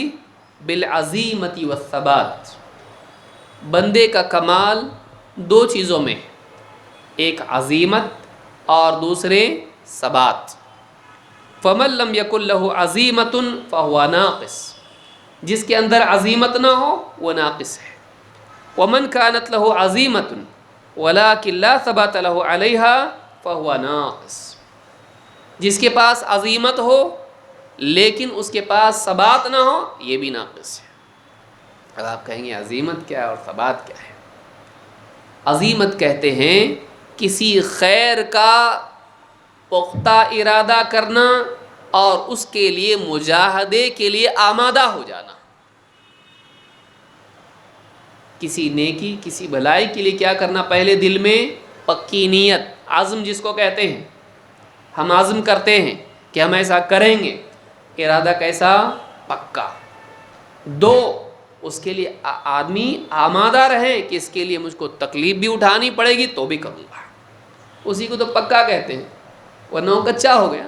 Speaker 1: بالعزیمت والثبات. بندے کا کمال دو چیزوں میں، ایک عزیمت اور دوسرے ثبات. فمن لم یکن لہ عزیمت فہو ناقص. جس کے اندر عزیمت نہ ہو وہ ناقص ہے. ومن کانت لہ عزیمت ولکن لا ثبات لہ علیہا فہو ناقص. جس کے پاس عزیمت ہو لیکن اس کے پاس ثبات نہ ہو، یہ بھی ناقص ہے. اب آپ کہیں گے عزیمت کیا ہے اور ثبات کیا ہے؟ عزیمت کہتے ہیں کسی خیر کا پختہ ارادہ کرنا اور اس کے لیے مجاہدے کے لیے آمادہ ہو جانا. کسی نیکی، کسی بھلائی کے لیے کیا کرنا؟ پہلے دل میں پکی نیت، عزم جس کو کہتے ہیں. ہم عزم کرتے ہیں کہ ہم ایسا کریں گے، ارادہ کیسا؟ پکا. دو، اس کے لیے آدمی آمادہ رہے کہ اس کے لیے مجھ کو تکلیف بھی اٹھانی پڑے گی تو بھی کروں گا. اسی کو تو پکا کہتے ہیں، ورنہ وہ کچا ہو گیا.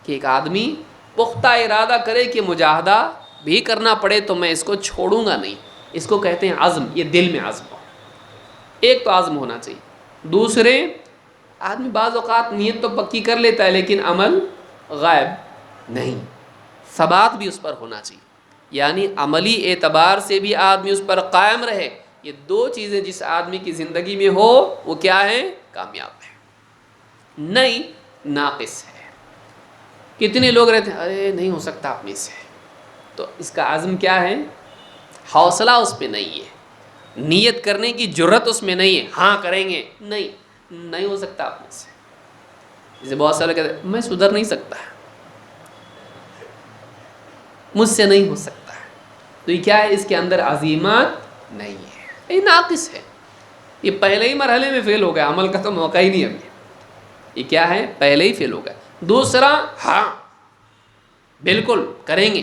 Speaker 1: کہ ایک آدمی پختہ ارادہ کرے کہ مجاہدہ بھی کرنا پڑے تو میں اس کو چھوڑوں گا نہیں، اس کو کہتے ہیں عزم. یہ دل میں عزم ہو. ایک تو عزم ہونا چاہیے. دوسرے، آدمی بعض اوقات نیت تو پکی کر لیتا ہے لیکن عمل غائب نہیں. ثبات بھی اس پر ہونا چاہیے، یعنی عملی اعتبار سے بھی آدمی اس پر قائم رہے. یہ دو چیزیں جس آدمی کی زندگی میں ہو وہ کیا ہے؟ کامیاب ہے. نہیں، ناقص ہے. کتنے لوگ رہتے ہیں ارے نہیں ہو سکتا اپنے سے، تو اس کا عزم کیا ہے؟ حوصلہ اس پہ نہیں ہے، نیت کرنے کی جرت اس میں نہیں ہے. ہاں کریں گے، نہیں ہو سکتا اپنے سے. جیسے بہت سارے کہتے ہیں میں سدھر نہیں سکتا، مجھ سے نہیں ہو سکتا. تو یہ کیا ہے؟ اس کے اندر عزیمت نہیں ہے، یہ ناقص ہے. یہ پہلے ہی مرحلے میں فیل ہو گیا، عمل کا تو موقع ہی نہیں ابھی. یہ کیا ہے؟ پہلے ہی فیل ہو گیا. دوسرا، ہاں بالکل کریں گے،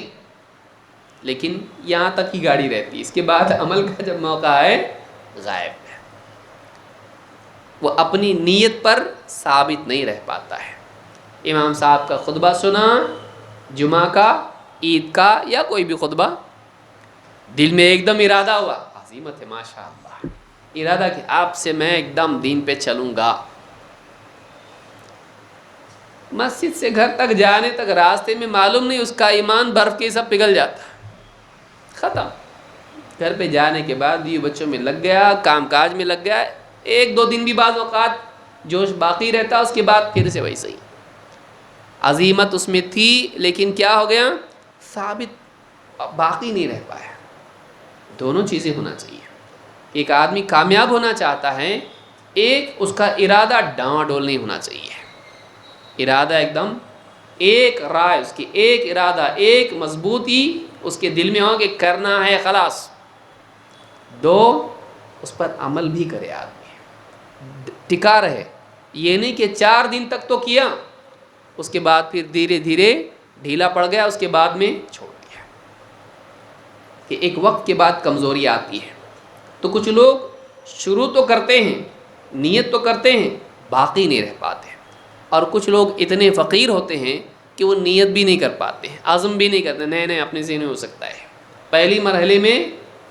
Speaker 1: لیکن یہاں تک ہی گاڑی رہتی ہے، اس کے بعد عمل کا جب موقع آئے غائب ہے. وہ اپنی نیت پر ثابت نہیں رہ پاتا ہے. امام صاحب کا خطبہ سنا، جمعہ کا، عید کا، یا کوئی بھی خطبہ، دل میں ایک دم ارادہ ہوا، عزیمت ہے ماشاء اللہ، ارادہ کہ آپ سے میں ایک دم دین پہ چلوں گا. مسجد سے گھر تک جانے تک راستے میں معلوم نہیں اس کا ایمان برف کے سب پگھل جاتا، ختم. گھر پہ جانے کے بعد یہ بچوں میں لگ گیا، کام کاج میں لگ گیا، ایک دو دن بھی بعض اوقات جوش باقی رہتا، اس کے بعد پھر سے ویسے ہی. عزیمت اس میں تھی لیکن کیا ہو گیا؟ ثابت باقی نہیں رہ پایا. دونوں چیزیں ہونا چاہیے. ایک آدمی کامیاب ہونا چاہتا ہے، ایک اس کا ارادہ ڈاواں ڈول نہیں ہونا چاہیے. ارادہ ایک دم ایک رائے، اس کی ایک ارادہ، ایک مضبوطی اس کے دل میں ہو کہ کرنا ہے خلاص. دو، اس پر عمل بھی کرے آدمی، ٹکا رہے. یہ نہیں کہ 4 دن تک تو کیا، اس کے بعد پھر دھیرے دھیرے ڈھیلا پڑ گیا، اس کے بعد میں چھوڑ دیا. کہ ایک وقت کے بعد کمزوری آتی ہے. تو کچھ لوگ شروع تو کرتے ہیں، نیت تو کرتے ہیں، باقی نہیں رہ پاتے. اور کچھ لوگ اتنے فقیر ہوتے ہیں کہ وہ نیت بھی نہیں کر پاتے ہیں، عزم بھی نہیں کرتے، نہیں اپنے سے نہیں ہو سکتا ہے، پہلی مرحلے میں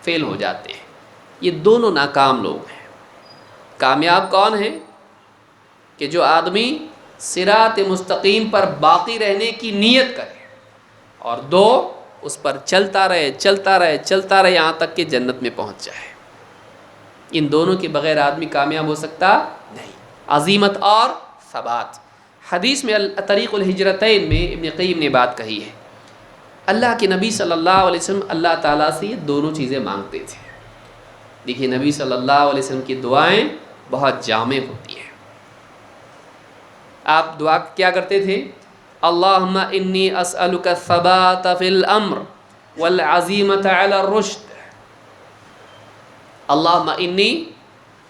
Speaker 1: فیل ہو جاتے ہیں. یہ دونوں ناکام لوگ ہیں. کامیاب کون ہے؟ کہ جو آدمی صراط مستقیم پر باقی رہنے کی نیت کرے، اور دو، اس پر چلتا رہے چلتا رہے چلتا رہے یہاں تک کہ جنت میں پہنچ جائے. ان دونوں کے بغیر آدمی کامیاب ہو سکتا نہیں. عزیمت اور ثبات. حدیث میں طریق الہجرتین میں ابن قیم نے بات کہی ہے، اللہ کے نبی صلی اللہ علیہ وسلم اللہ تعالیٰ سے یہ دونوں چیزیں مانگتے تھے. دیکھیے نبی صلی اللہ علیہ وسلم کی دعائیں بہت جامع ہوتی ہیں. آپ دعا کیا کرتے تھے؟ اللہم انی اسألک الثبات فی الامر والعزیمت علی الرشد. اللہم انی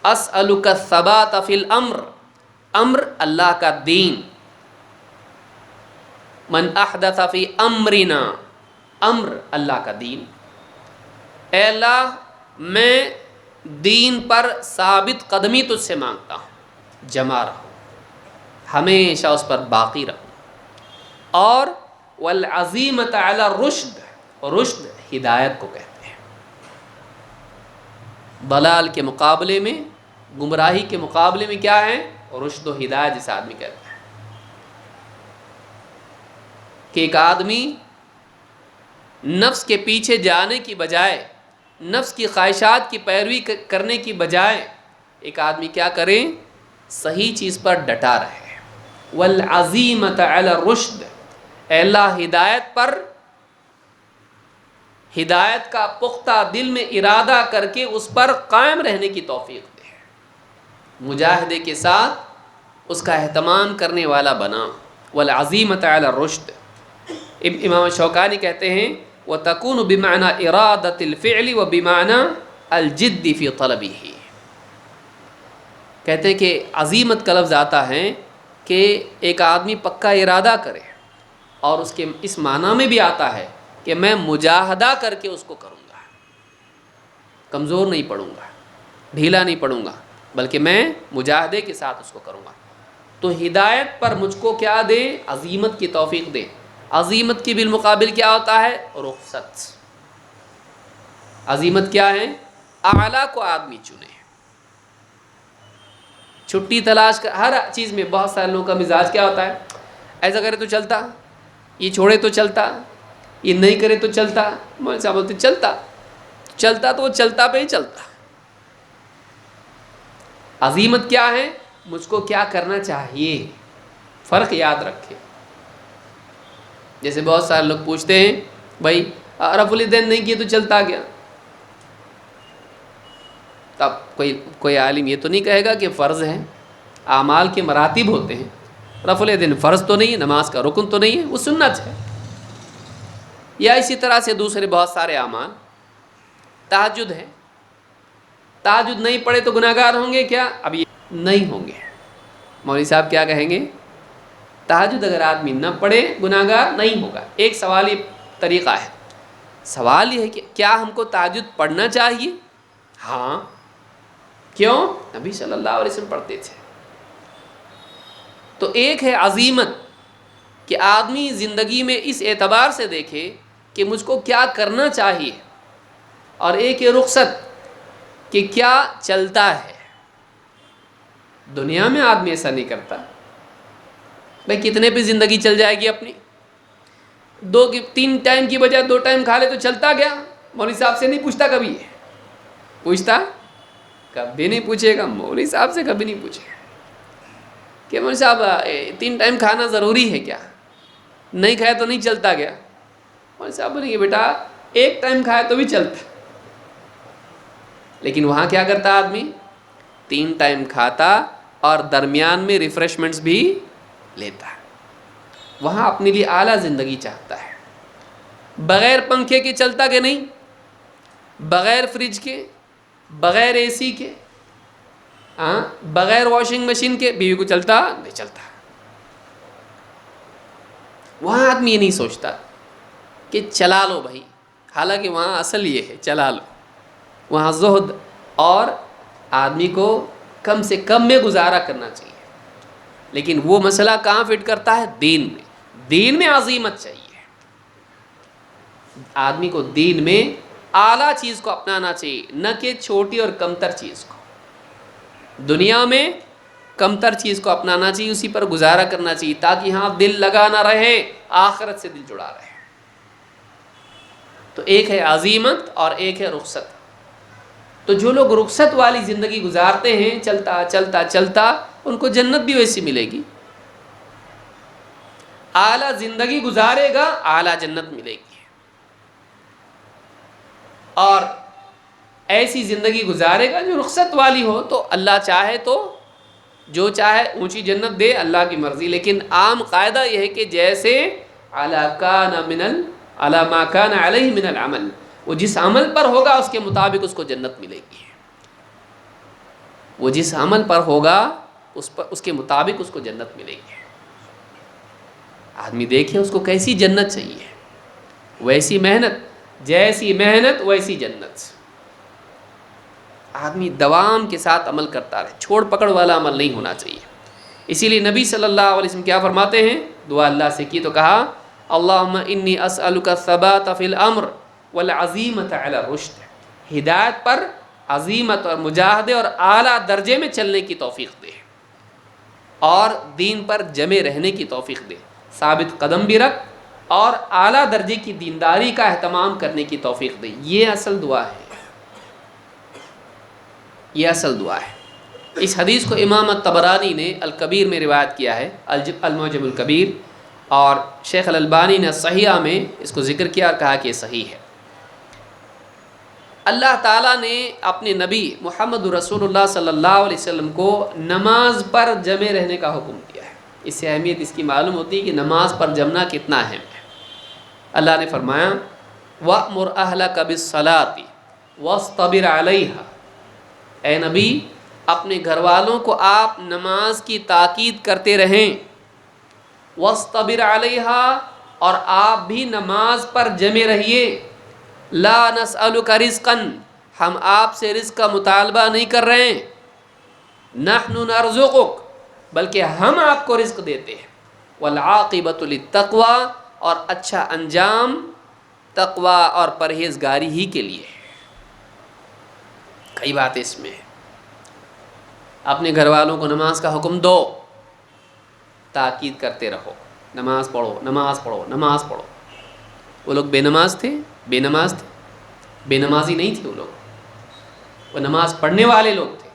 Speaker 1: اسألک الثبات فی الامر. امر اللہ کا دین. من احدث فی امرنا، امر اللہ کا دین. اے اللہ میں دین پر ثابت قدمی تجھ سے مانگتا ہوں، جمع رہوں، ہمیشہ اس پر باقی رہوں. اور والعزیمت علی الرشد، رشد ہدایت کو کہتے ہیں. ضلال کے مقابلے میں، گمراہی کے مقابلے میں کیا ہے؟ رشد و ہدایت جس آدمی کہتا ہے. کہ ایک آدمی نفس کے پیچھے جانے کی بجائے، نفس کی خواہشات کی پیروی کرنے کی بجائے، ایک آدمی کیا کرے؟ صحیح چیز پر ڈٹا رہے. والعزیمت علی الرشد، اے اللہ ہدایت پر، ہدایت کا پختہ دل میں ارادہ کر کے اس پر قائم رہنے کی توفیق دے. مجاہدے کے ساتھ اس کا اہتمام کرنے والا بنا. والعزیمت علی الرشد. امام شوکانی کہتے ہیں وَتَكُونُ بِمَعْنَى إِرَادَةِ الْفِعْلِ وَبِمَعْنَى الْجِدِّ فِي طَلَبِهِ. کہتے ہیں کہ عزیمت کا لفظ آتا ہے کہ ایک آدمی پکا ارادہ کرے، اور اس کے اس معنی میں بھی آتا ہے کہ میں مجاہدہ کر کے اس کو کروں گا، کمزور نہیں پڑوں گا، ڈھیلا نہیں پڑوں گا، بلکہ میں مجاہدے کے ساتھ اس کو کروں گا. تو ہدایت پر مجھ کو کیا دے؟ عزیمت کی توفیق دے. عزیمت کے بالمقابل کیا ہوتا ہے؟ رخصت. عزیمت کیا ہے؟ اعلیٰ کو آدمی چنے. چھٹی تلاش کر، ہر چیز میں بہت سارے لوگوں کا مزاج کیا ہوتا ہے؟ ایسا کرے تو چلتا، یہ چھوڑے تو چلتا، یہ نہیں کرے تو چلتا. مولوی صاحب بولتے چلتا تو وہ چلتا پہ ہی چلتا. عزیمت کیا ہے؟ مجھ کو کیا کرنا چاہیے. فرق یاد رکھے. جیسے بہت سارے لوگ پوچھتے ہیں بھائی رفع الیدین نہیں کیے تو چلتا گیا. اب کوئی عالم یہ تو نہیں کہے گا کہ فرض ہے، اعمال کے مراتب ہوتے ہیں. رفع الیدین فرض تو نہیں ہے، نماز کا رکن تو نہیں ہے، وہ سنت ہے. یا اسی طرح سے دوسرے بہت سارے اعمال. تہجد ہے، تہجد نہیں پڑھے تو گناہ گار ہوں گے کیا؟ اب یہ نہیں ہوں گے. مولوی صاحب کیا کہیں گے؟ تہجد اگر آدمی نہ پڑھے گناہ گار نہیں ہوگا. ایک سوال یہ طریقہ ہے. سوال یہ ہے کہ کیا ہم کو تہجد پڑھنا چاہیے؟ ہاں. کیوں؟ نبی صلی اللہ علیہ وسلم پڑھتے تھے. تو ایک ہے عزیمت کہ آدمی زندگی میں اس اعتبار سے دیکھے کہ مجھ کو کیا کرنا چاہیے، اور ایک ہے رخصت کہ کیا چلتا ہے. دنیا میں آدمی ایسا نہیں کرتا. بھائی کتنے پہ زندگی چل جائے گی اپنی؟ 3 ٹائم کی بجائے 2 ٹائم کھا لے تو چلتا گیا. مولوی صاحب سے نہیں پوچھتا کبھی؟ پوچھتا؟ کبھی نہیں پوچھے گا. مولوی صاحب سے کبھی نہیں پوچھے گا کہ مولوی صاحب 3 ٹائم کھانا ضروری ہے کیا؟ نہیں کھایا تو نہیں چلتا گیا. مولوی صاحب بولیں گے بیٹا ایک ٹائم کھائے تو بھی چلتا، لیکن وہاں کیا کرتا آدمی؟ 3 ٹائم کھاتا اور درمیان میں ریفریشمنٹس بھی لیتا ہے۔ وہاں اپنے لیے اعلیٰ زندگی چاہتا ہے، بغیر پنکھے کے چلتا کہ نہیں، بغیر فریج کے، بغیر اے سی کے، بغیر واشنگ مشین کے بیوی کو چلتا نہیں چلتا۔ وہاں آدمی یہ نہیں سوچتا کہ چلا لو بھائی، حالانکہ وہاں اصل یہ ہے چلا لو، وہاں زہد اور آدمی کو کم سے کم میں گزارا کرنا چاہیے، لیکن وہ مسئلہ کہاں فٹ کرتا ہے؟ دین میں۔ دین میں عظیمت چاہیے، آدمی کو دین میں اعلیٰ چیز کو اپنانا چاہیے، نہ کہ چھوٹی اور کمتر چیز کو۔ دنیا میں کمتر چیز کو اپنانا چاہیے، اسی پر گزارا کرنا چاہیے، تاکہ ہاں دل لگا نہ رہے، آخرت سے دل جڑا رہے۔ تو ایک ہے عزیمت اور ایک ہے رخصت۔ تو جو لوگ رخصت والی زندگی گزارتے ہیں، چلتا چلتا چلتا، ان کو جنت بھی ویسی ملے گی۔ اعلیٰ زندگی گزارے گا، اعلیٰ جنت ملے گی۔ اور ایسی زندگی گزارے گا جو رخصت والی ہو، تو اللہ چاہے تو جو چاہے اونچی جنت دے، اللہ کی مرضی۔ لیکن عام قاعدہ یہ ہے کہ جیسے علی ما کان علیہ من العمل، وہ جس عمل پر ہوگا اس کے مطابق اس کو جنت ملے گی۔ وہ جس عمل پر ہوگا اس کے مطابق اس کو جنت ملے گی۔ آدمی دیکھے اس کو کیسی جنت چاہیے، ویسی محنت، جیسی محنت ویسی جنت۔ آدمی دوام کے ساتھ عمل کرتا رہے، چھوڑ پکڑ والا عمل نہیں ہونا چاہیے۔ اسی لیے نبی صلی اللہ علیہ وسلم کیا فرماتے ہیں؟ دعا اللہ سے کی تو کہا اللہم انی اسألک الثبات فی الامر والعزیمت علی الرشد، ہدایت پر عزیمت اور مجاہدے اور اعلیٰ درجے میں چلنے کی توفیق دے، اور دین پر جمے رہنے کی توفیق دے، ثابت قدم بھی رکھ اور اعلیٰ درجے کی دینداری کا اہتمام کرنے کی توفیق دے۔ یہ اصل دعا ہے، یہ اصل دعا ہے۔ اس حدیث کو امام الطبرانی نے الکبیر میں روایت کیا ہے، المعجم الکبیر، اور شیخ الالبانی نے صحیحہ میں اس کو ذکر کیا اور کہا کہ یہ صحیح ہے۔ اللہ تعالیٰ نے اپنے نبی محمد رسول اللہ صلی اللہ علیہ وسلم کو نماز پر جمے رہنے کا حکم دیا ہے۔ اس سے اہمیت اس کی معلوم ہوتی ہے کہ نماز پر جمنا کتنا اہم ہے۔ اللہ نے فرمایا وَأْمُرْ أَهْلَكَ بِالصَّلَاةِ وَاصْطَبِرْ عَلَيْهَا، اے نبی اپنے گھر والوں کو آپ نماز کی تاکید کرتے رہیں، وَاصْطَبِرْ عَلَيْهَا، اور آپ بھی نماز پر جمے رہیے۔ لا نسألک رزقا، ہم آپ سے رزق کا مطالبہ نہیں کر رہے ہیں، نحن نرزقک، بلکہ ہم آپ کو رزق دیتے ہیں، والعاقبۃ للتقوی، اور اچھا انجام تقوی اور پرہیزگاری ہی کے لیے ہے۔ کئی باتیں اس میں ہے۔ اپنے گھر والوں کو نماز کا حکم دو، تاکید کرتے رہو، نماز پڑھو نماز پڑھو نماز پڑھو۔ وہ لوگ بے نماز تھے، بے نمازی نہیں تھے، وہ لوگ وہ نماز پڑھنے والے لوگ تھے۔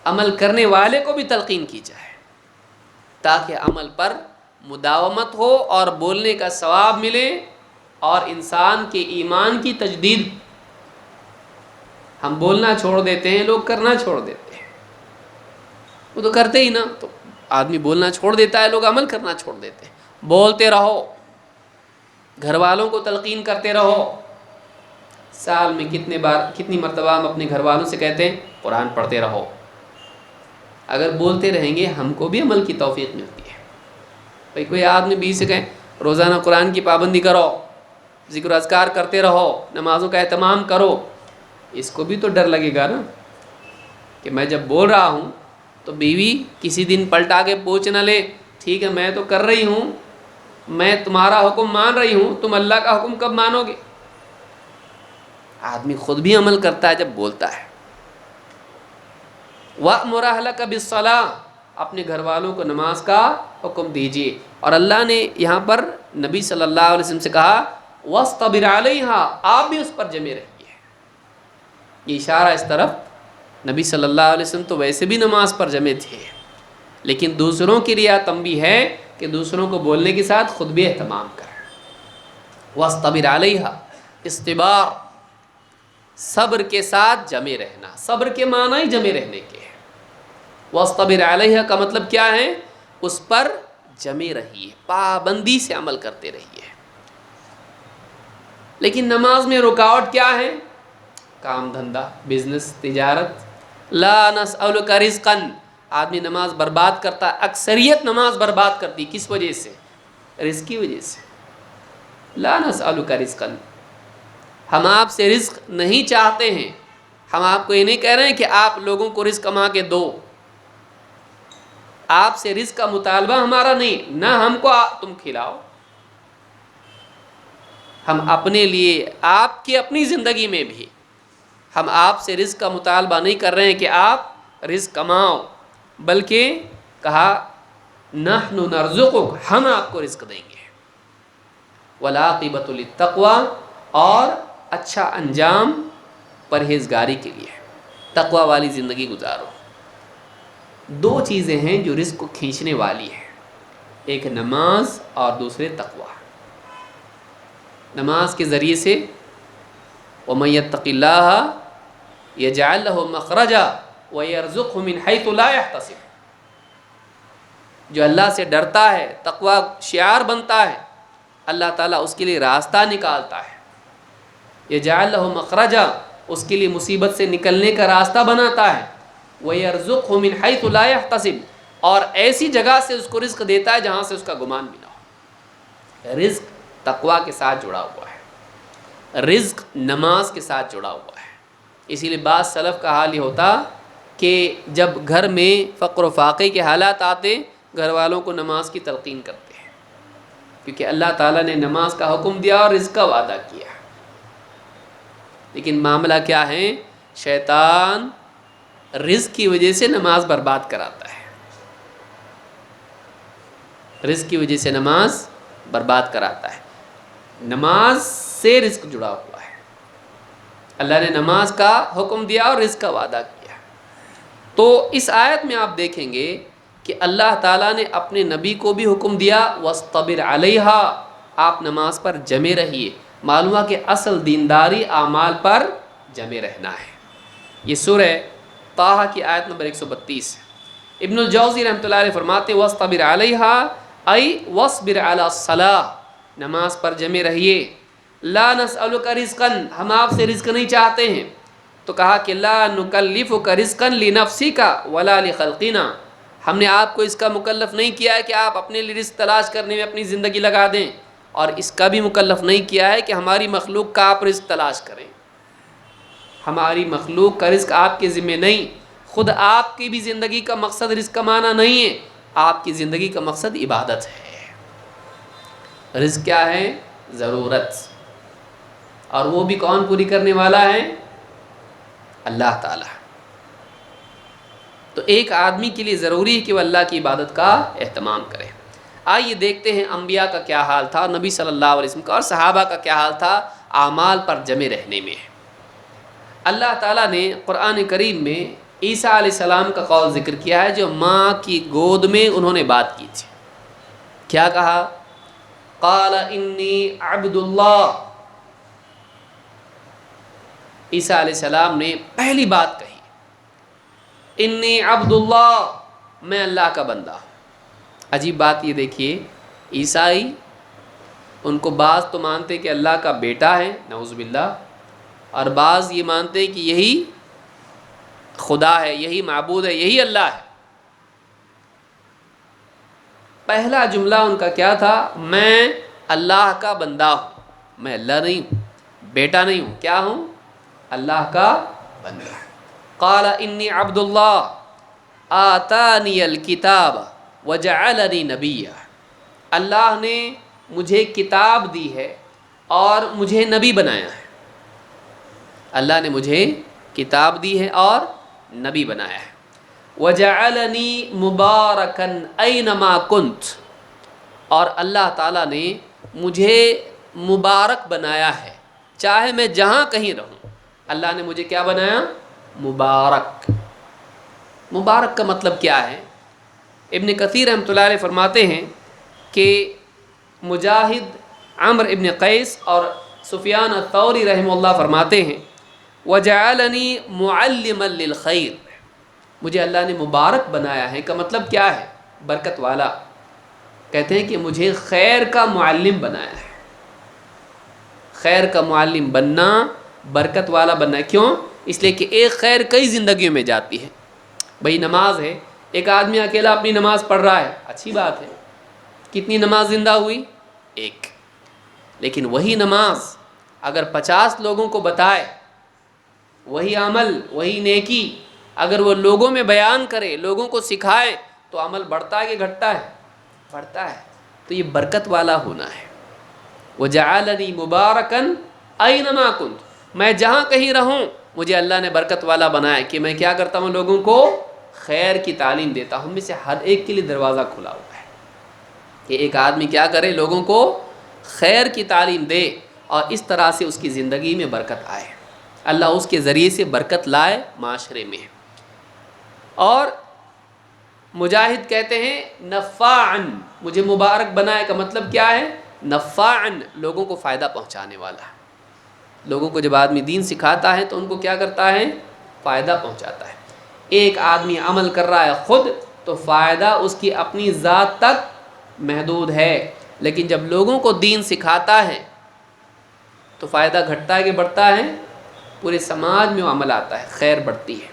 Speaker 1: عمل کرنے والے کو بھی تلقین کی جائے تاکہ عمل پر مداومت ہو اور بولنے کا ثواب ملے اور انسان کے ایمان کی تجدید۔ ہم بولنا چھوڑ دیتے ہیں، لوگ کرنا چھوڑ دیتے ہیں، وہ تو کرتے ہی نا، تو آدمی بولنا چھوڑ دیتا ہے، لوگ عمل کرنا چھوڑ دیتے ہیں۔ بولتے رہو، گھر والوں کو تلقین کرتے رہو۔ سال میں کتنی مرتبہ ہم اپنے گھر والوں سے کہتے ہیں قرآن پڑھتے رہو۔ اگر بولتے رہیں گے ہم کو بھی عمل کی توفیق ملتی ہے۔ بھائی کوئی آدمی بھی سے کہیں روزانہ قرآن کی پابندی کرو، ذکر و اذکار کرتے رہو، نمازوں کا اہتمام کرو، اس کو بھی تو ڈر لگے گا نا کہ میں جب بول رہا ہوں تو بیوی کسی دن پلٹا کے پوچھ نہ لے، ٹھیک ہے میں تو کر رہی ہوں، میں تمہارا حکم مان رہی ہوں، تم اللہ کا حکم کب مانو گے؟ آدمی خود بھی عمل کرتا ہے جب بولتا ہے۔ وَأْمُرْ أَهْلَكَ بِالصَّلَاةِ، اپنے گھر والوں کو نماز کا حکم دیجیے۔ اور اللہ نے یہاں پر نبی صلی اللہ علیہ وسلم سے کہا وَاصْطَبِرْ عَلَيْهَا، آپ بھی اس پر جمے رہیے۔ یہ اشارہ اس طرف، نبی صلی اللہ علیہ وسلم تو ویسے بھی نماز پر جمے تھے، لیکن دوسروں کے لیے تنبیہ ہے کہ دوسروں کو بولنے کے ساتھ خود بھی اہتمام کریں۔ وَاصْطَبِرْ عَلَيْهَا، استبار، صبر کے ساتھ جمے رہنا. صبر کے معنی ہی جمے رہنے کے ہیں. واصطبر علیہ کا مطلب کیا ہے؟ اس پر جمے رہیے، پابندی سے عمل کرتے رہیے. لیکن نماز میں رکاوٹ کیا ہے؟ کام دھندا، بزنس، تجارت. لا نسألک رزقا، آدمی نماز برباد کرتا ہے. اکثریت نماز برباد کرتی کس وجہ سے؟ رزق کی وجہ سے. لا نسألک رزقا، ہم آپ سے رزق نہیں چاہتے ہیں. ہم آپ کو یہ نہیں کہہ رہے ہیں کہ آپ لوگوں کو رزق کما کے دو. آپ سے رزق کا مطالبہ ہمارا نہیں، نہ ہم کو تم کھلاؤ. ہم اپنے لیے، آپ کی اپنی زندگی میں بھی ہم آپ سے رزق کا مطالبہ نہیں کر رہے ہیں کہ آپ رزق کماؤ، بلکہ کہا نحن نرزقک، ہم آپ کو رزق دیں گے. والعاقبۃ للتقوی، اور اچھا انجام پرہیزگاری کے لیے. تقوی والی زندگی گزارو. دو چیزیں ہیں جو رزق کو کھینچنے والی ہیں، ایک نماز اور دوسرے تقوی. نماز کے ذریعے سے وَمَن يَتَّقِ اللَّهَ يَجْعَل لَّهُ مَخْرَجًا وَيَرْزُقْهُ مِنْ حَيْثُ لَا يَحْتَسِبُ. جو اللہ سے ڈرتا ہے، تقوی شعار بنتا ہے، اللہ تعالیٰ اس کے لیے راستہ نکالتا ہے. يَجْعَل لَّهُ مَخْرَجًا، اس کے لیے مصیبت سے نکلنے کا راستہ بناتا ہے. وَيَرْزُقْهُ مِنْ حَيْثُ لَا يَحْتَسِبُ، اور ایسی جگہ سے اس کو رزق دیتا ہے جہاں سے اس کا گمان بھی نہ ہو. رزق تقوی کے ساتھ جڑا ہوا ہے، رزق نماز کے ساتھ جڑا ہوا ہے. اسی لیے بعض سلف کا حال یہ ہوتا کہ جب گھر میں فقر و فاقے کے حالات آتے، گھر والوں کو نماز کی تلقین کرتے ہیں، کیونکہ اللہ تعالیٰ نے نماز کا حکم دیا اور رزق کا وعدہ کیا. لیکن معاملہ کیا ہے؟ شیطان رزق کی وجہ سے نماز برباد کراتا ہے. رزق کی وجہ سے نماز برباد کراتا ہے. نماز سے رزق جڑا ہوا ہے. اللہ نے نماز کا حکم دیا اور رزق کا وعدہ کیا. تو اس آیت میں آپ دیکھیں گے کہ اللہ تعالیٰ نے اپنے نبی کو بھی حکم دیا وَاسْطَبِرْ عَلَيْهَا، آپ نماز پر جمے رہیے. معلوم ہے کہ اصل دینداری اعمال پر جمے رہنا ہے. یہ سورہ طٰہٰ کی آیت نمبر 132 ہے. ابن الجوزی رحمۃ اللہ علیہ فرماتے وَاسْطَبِرْ عَلَيْهَا ای وَاصْبِرْ عَلَى الصَّلَاةِ، نماز پر جمے رہیے. لا نسألک رزقا، ہم آپ سے رزق نہیں چاہتے ہیں. تو کہا کہ لا نکلفک رزقا لنفسک ولا لخلقنا، ہم نے آپ کو اس کا مکلف نہیں کیا ہے کہ آپ اپنے لیے رزق تلاش کرنے میں اپنی زندگی لگا دیں، اور اس کا بھی مکلف نہیں کیا ہے کہ ہماری مخلوق کا آپ رزق تلاش کریں. ہماری مخلوق کا رزق آپ کے ذمہ نہیں. خود آپ کی بھی زندگی کا مقصد رزق کمانا نہیں ہے، آپ کی زندگی کا مقصد عبادت ہے. رزق کیا ہے؟ ضرورت، اور وہ بھی کون پوری کرنے والا ہے؟ اللہ تعالیٰ. تو ایک آدمی کے لیے ضروری ہے کہ وہ اللہ کی عبادت کا اہتمام کرے. آئیے دیکھتے ہیں انبیاء کا کیا حال تھا، نبی صلی اللہ علیہ وسلم کا اور صحابہ کا کیا حال تھا اعمال پر جمے رہنے میں. اللہ تعالیٰ نے قرآن کریم میں عیسیٰ علیہ السلام کا قول ذکر کیا ہے، جو ماں کی گود میں انہوں نے بات کی تھی. کیا کہا؟ قال انی عبد اللہ. عیسیٰ علیہ السلام نے پہلی بات کہی انی عبد اللہ، میں اللہ کا بندہ ہوں. عجیب بات یہ دیکھیے، عیسائی ان کو بعض تو مانتے کہ اللہ کا بیٹا ہے، نعوذ باللہ، اور بعض یہ مانتے کہ یہی خدا ہے، یہی معبود ہے، یہی اللہ ہے. پہلا جملہ ان کا کیا تھا؟ میں اللہ کا بندہ ہوں. میں اللہ نہیں ہوں، بیٹا نہیں ہوں، کیا ہوں؟ اللہ کا بندہ. قال انی عبد اللہ آتانی الکتاب وجعلنی نبیا، اللہ نے مجھے کتاب دی ہے اور مجھے نبی بنایا ہے. اللہ نے مجھے کتاب دی ہے اور نبی بنایا ہے. وجعلنی مبارکا اینما کنت، اور اللہ تعالیٰ نے مجھے مبارک بنایا ہے چاہے میں جہاں کہیں رہوں. اللہ نے مجھے کیا بنایا؟ مبارک. مبارک کا مطلب کیا ہے؟ ابن کثیر رحمۃ اللہ علیہ فرماتے ہیں کہ مجاہد، عمرو ابن قیس اور سفیان الثوری رحمہ اللہ فرماتے ہیں وجعلنی معلما للخیر، مجھے اللہ نے مبارک بنایا ہے، کا مطلب کیا ہے؟ برکت والا۔ کہتے ہیں کہ مجھے خیر کا معلم بنایا ہے۔ خیر کا معلم بننا، برکت والا بننا ہے۔ کیوں؟ اس لیے کہ ایک خیر کئی زندگیوں میں جاتی ہے۔ بھئی نماز ہے، ایک آدمی اکیلا اپنی نماز پڑھ رہا ہے، اچھی بات ہے، کتنی نماز زندہ ہوئی؟ ایک۔ لیکن وہی نماز اگر 50 لوگوں کو بتائے، وہی عمل، وہی نیکی اگر وہ لوگوں میں بیان کرے، لوگوں کو سکھائے، تو عمل بڑھتا ہے کہ گھٹتا ہے؟ بڑھتا ہے۔ تو یہ برکت والا ہونا ہے۔ وَجَعَلَنِي مُبَارَكًا أَيْنَمَا كُنْتُ، میں جہاں کہیں رہوں مجھے اللہ نے برکت والا بنایا کہ میں کیا کرتا ہوں؟ لوگوں کو خیر کی تعلیم دیتا ہوں۔ میں سے ہر ایک کے لیے دروازہ کھلا ہوا ہے کہ ایک آدمی کیا کرے؟ لوگوں کو خیر کی تعلیم دے، اور اس طرح سے اس کی زندگی میں برکت آئے، اللہ اس کے ذریعے سے برکت لائے معاشرے میں۔ اور مجاہد کہتے ہیں نفاعن، مجھے مبارک بنائے کا مطلب کیا ہے؟ نفاعن، لوگوں کو فائدہ پہنچانے والا۔ لوگوں کو جب آدمی دین سکھاتا ہے تو ان کو کیا کرتا ہے؟ فائدہ پہنچاتا ہے۔ ایک آدمی عمل کر رہا ہے خود تو فائدہ اس کی اپنی ذات تک محدود ہے، لیکن جب لوگوں کو دین سکھاتا ہے تو فائدہ گھٹتا ہے کہ بڑھتا ہے؟ پورے سماج میں وہ عمل آتا ہے، خیر بڑھتی ہے۔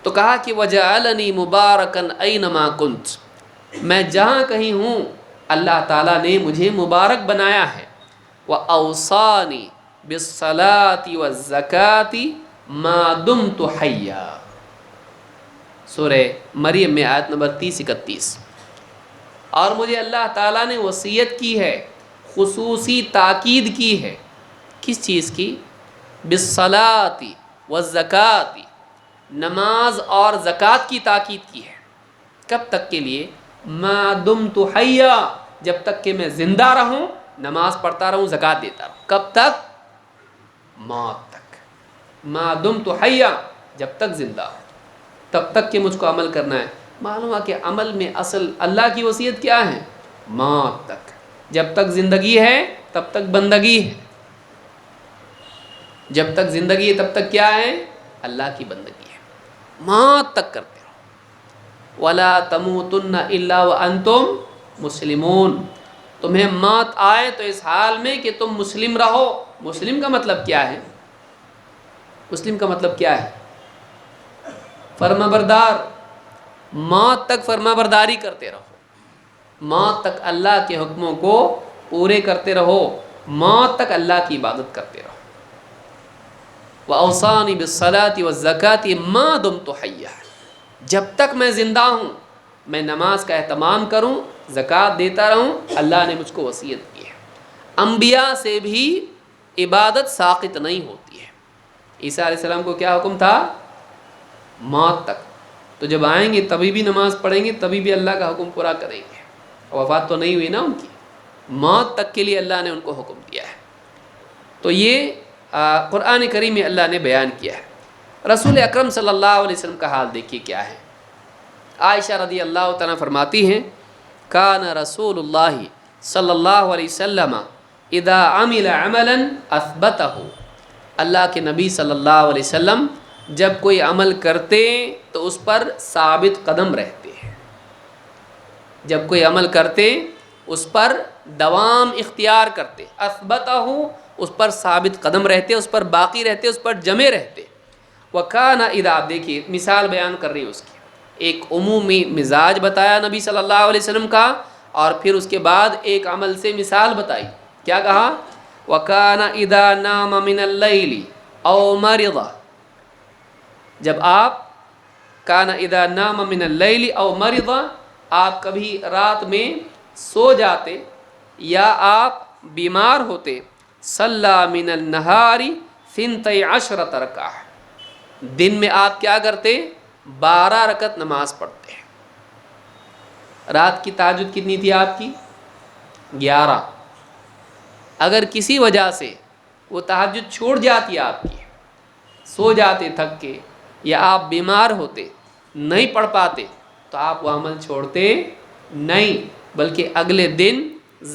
Speaker 1: تو کہا کہ وَجَعَلَنِي مُبَارَكًا أَيْنَمَا كُنْتُ، میں جہاں کہیں ہوں اللہ تعالیٰ نے مجھے مبارک بنایا ہے۔ وَأَوْصَانِي بِالصَّلَاةِ وَالزَّكَاةِ مَا دُمْتُ حَيًّا، سورہ مریم میں آیت نمبر 30-31۔ اور مجھے اللہ تعالیٰ نے وصیت کی ہے، خصوصی تاکید کی ہے، کس چیز کی؟ بالصلاۃ والزکوٰۃ، نماز اور زکوٰۃ کی تاکید کی ہے۔ کب تک کے لیے؟ ما دمت حیا، جب تک کہ میں زندہ رہوں نماز پڑھتا رہوں، زکوٰۃ دیتا رہوں۔ کب تک؟ موت تک۔ ما دمت حیا، جب تک زندہ ہوں تب تک کہ مجھ کو عمل کرنا ہے۔ معلوم ہوا کہ عمل میں اصل اللہ کی وصیت کیا ہے؟ موت تک۔ جب تک زندگی ہے تب تک بندگی ہے، جب تک زندگی ہے تب تک کیا ہے؟ اللہ کی بندگی ہے۔ موت تک کرتے رہو۔ وَلَا تَمُوتُنَّ إِلَّا وَأَنْتُمْ مُسْلِمُونَ، تمہیں موت آئے تو اس حال میں کہ تم مسلم رہو۔ مسلم کا مطلب کیا ہے؟ مسلم کا مطلب کیا ہے؟ فرما بردار۔ موت تک فرما برداری کرتے رہو، موت تک اللہ کے حکموں کو پورے کرتے رہو، موت تک اللہ کی عبادت کرتے رہو۔ وَأَوْصَانِي بِالصَّلَاةِ وَالزَّكَاةِ مَا دُمْتُ حَيًّا، جب تک میں زندہ ہوں میں نماز کا اہتمام کروں، زکوٰۃ دیتا رہوں، اللہ نے مجھ کو وصیت کی ہے۔ انبیاء سے بھی عبادت ساقط نہیں ہوتی ہے۔ عیسیٰ علیہ السلام کو کیا حکم تھا؟ موت تک۔ تو جب آئیں گے تبھی بھی نماز پڑھیں گے، تبھی بھی اللہ کا حکم پورا کریں گے۔ وفات تو نہیں ہوئی نا ان کی، موت تک کے لیے اللہ نے ان کو حکم دیا ہے۔ تو یہ قرآن کریم میں اللہ نے بیان کیا ہے۔ رسول اکرم صلی اللہ علیہ وسلم کا حال دیکھیے کیا ہے۔ عائشہ رضی اللہ تعالیٰ فرماتی ہیں کان رسول اللہ صلی اللہ علیہ وسلم اذا عمل عملا اثبتہ، اللہ کے نبی صلی اللہ علیہ وسلم جب کوئی عمل کرتے تو اس پر ثابت قدم رہتے ہیں، جب کوئی عمل کرتے اس پر دوام اختیار کرتے، اثبتہ، اس پر ثابت قدم رہتے، اس پر باقی رہتے، اس پر جمے رہتے۔ وکانا اذا، آپ دیکھیے مثال بیان کر رہی ہے اس کی، ایک عمومی مزاج بتایا نبی صلی اللہ علیہ وسلم کا، اور پھر اس کے بعد ایک عمل سے مثال بتائی۔ کیا کہا؟ وکانا اذا نام من اللیل او مرض، جب آپ کانا اذا نام من اللیل او مرض، آپ کبھی رات میں سو جاتے یا آپ بیمار ہوتے، صلی من النہار 12 رکعہ، دن میں آپ کیا کرتے؟ 12 رکعت نماز پڑھتے ہیں۔ رات کی تہجد کتنی تھی آپ کی؟ 11۔ اگر کسی وجہ سے وہ تہجد چھوٹ جاتی آپ کی، سو جاتے تھک کے، یا آپ بیمار ہوتے نہیں پڑھ پاتے، تو آپ وہ عمل چھوڑتے نہیں، بلکہ اگلے دن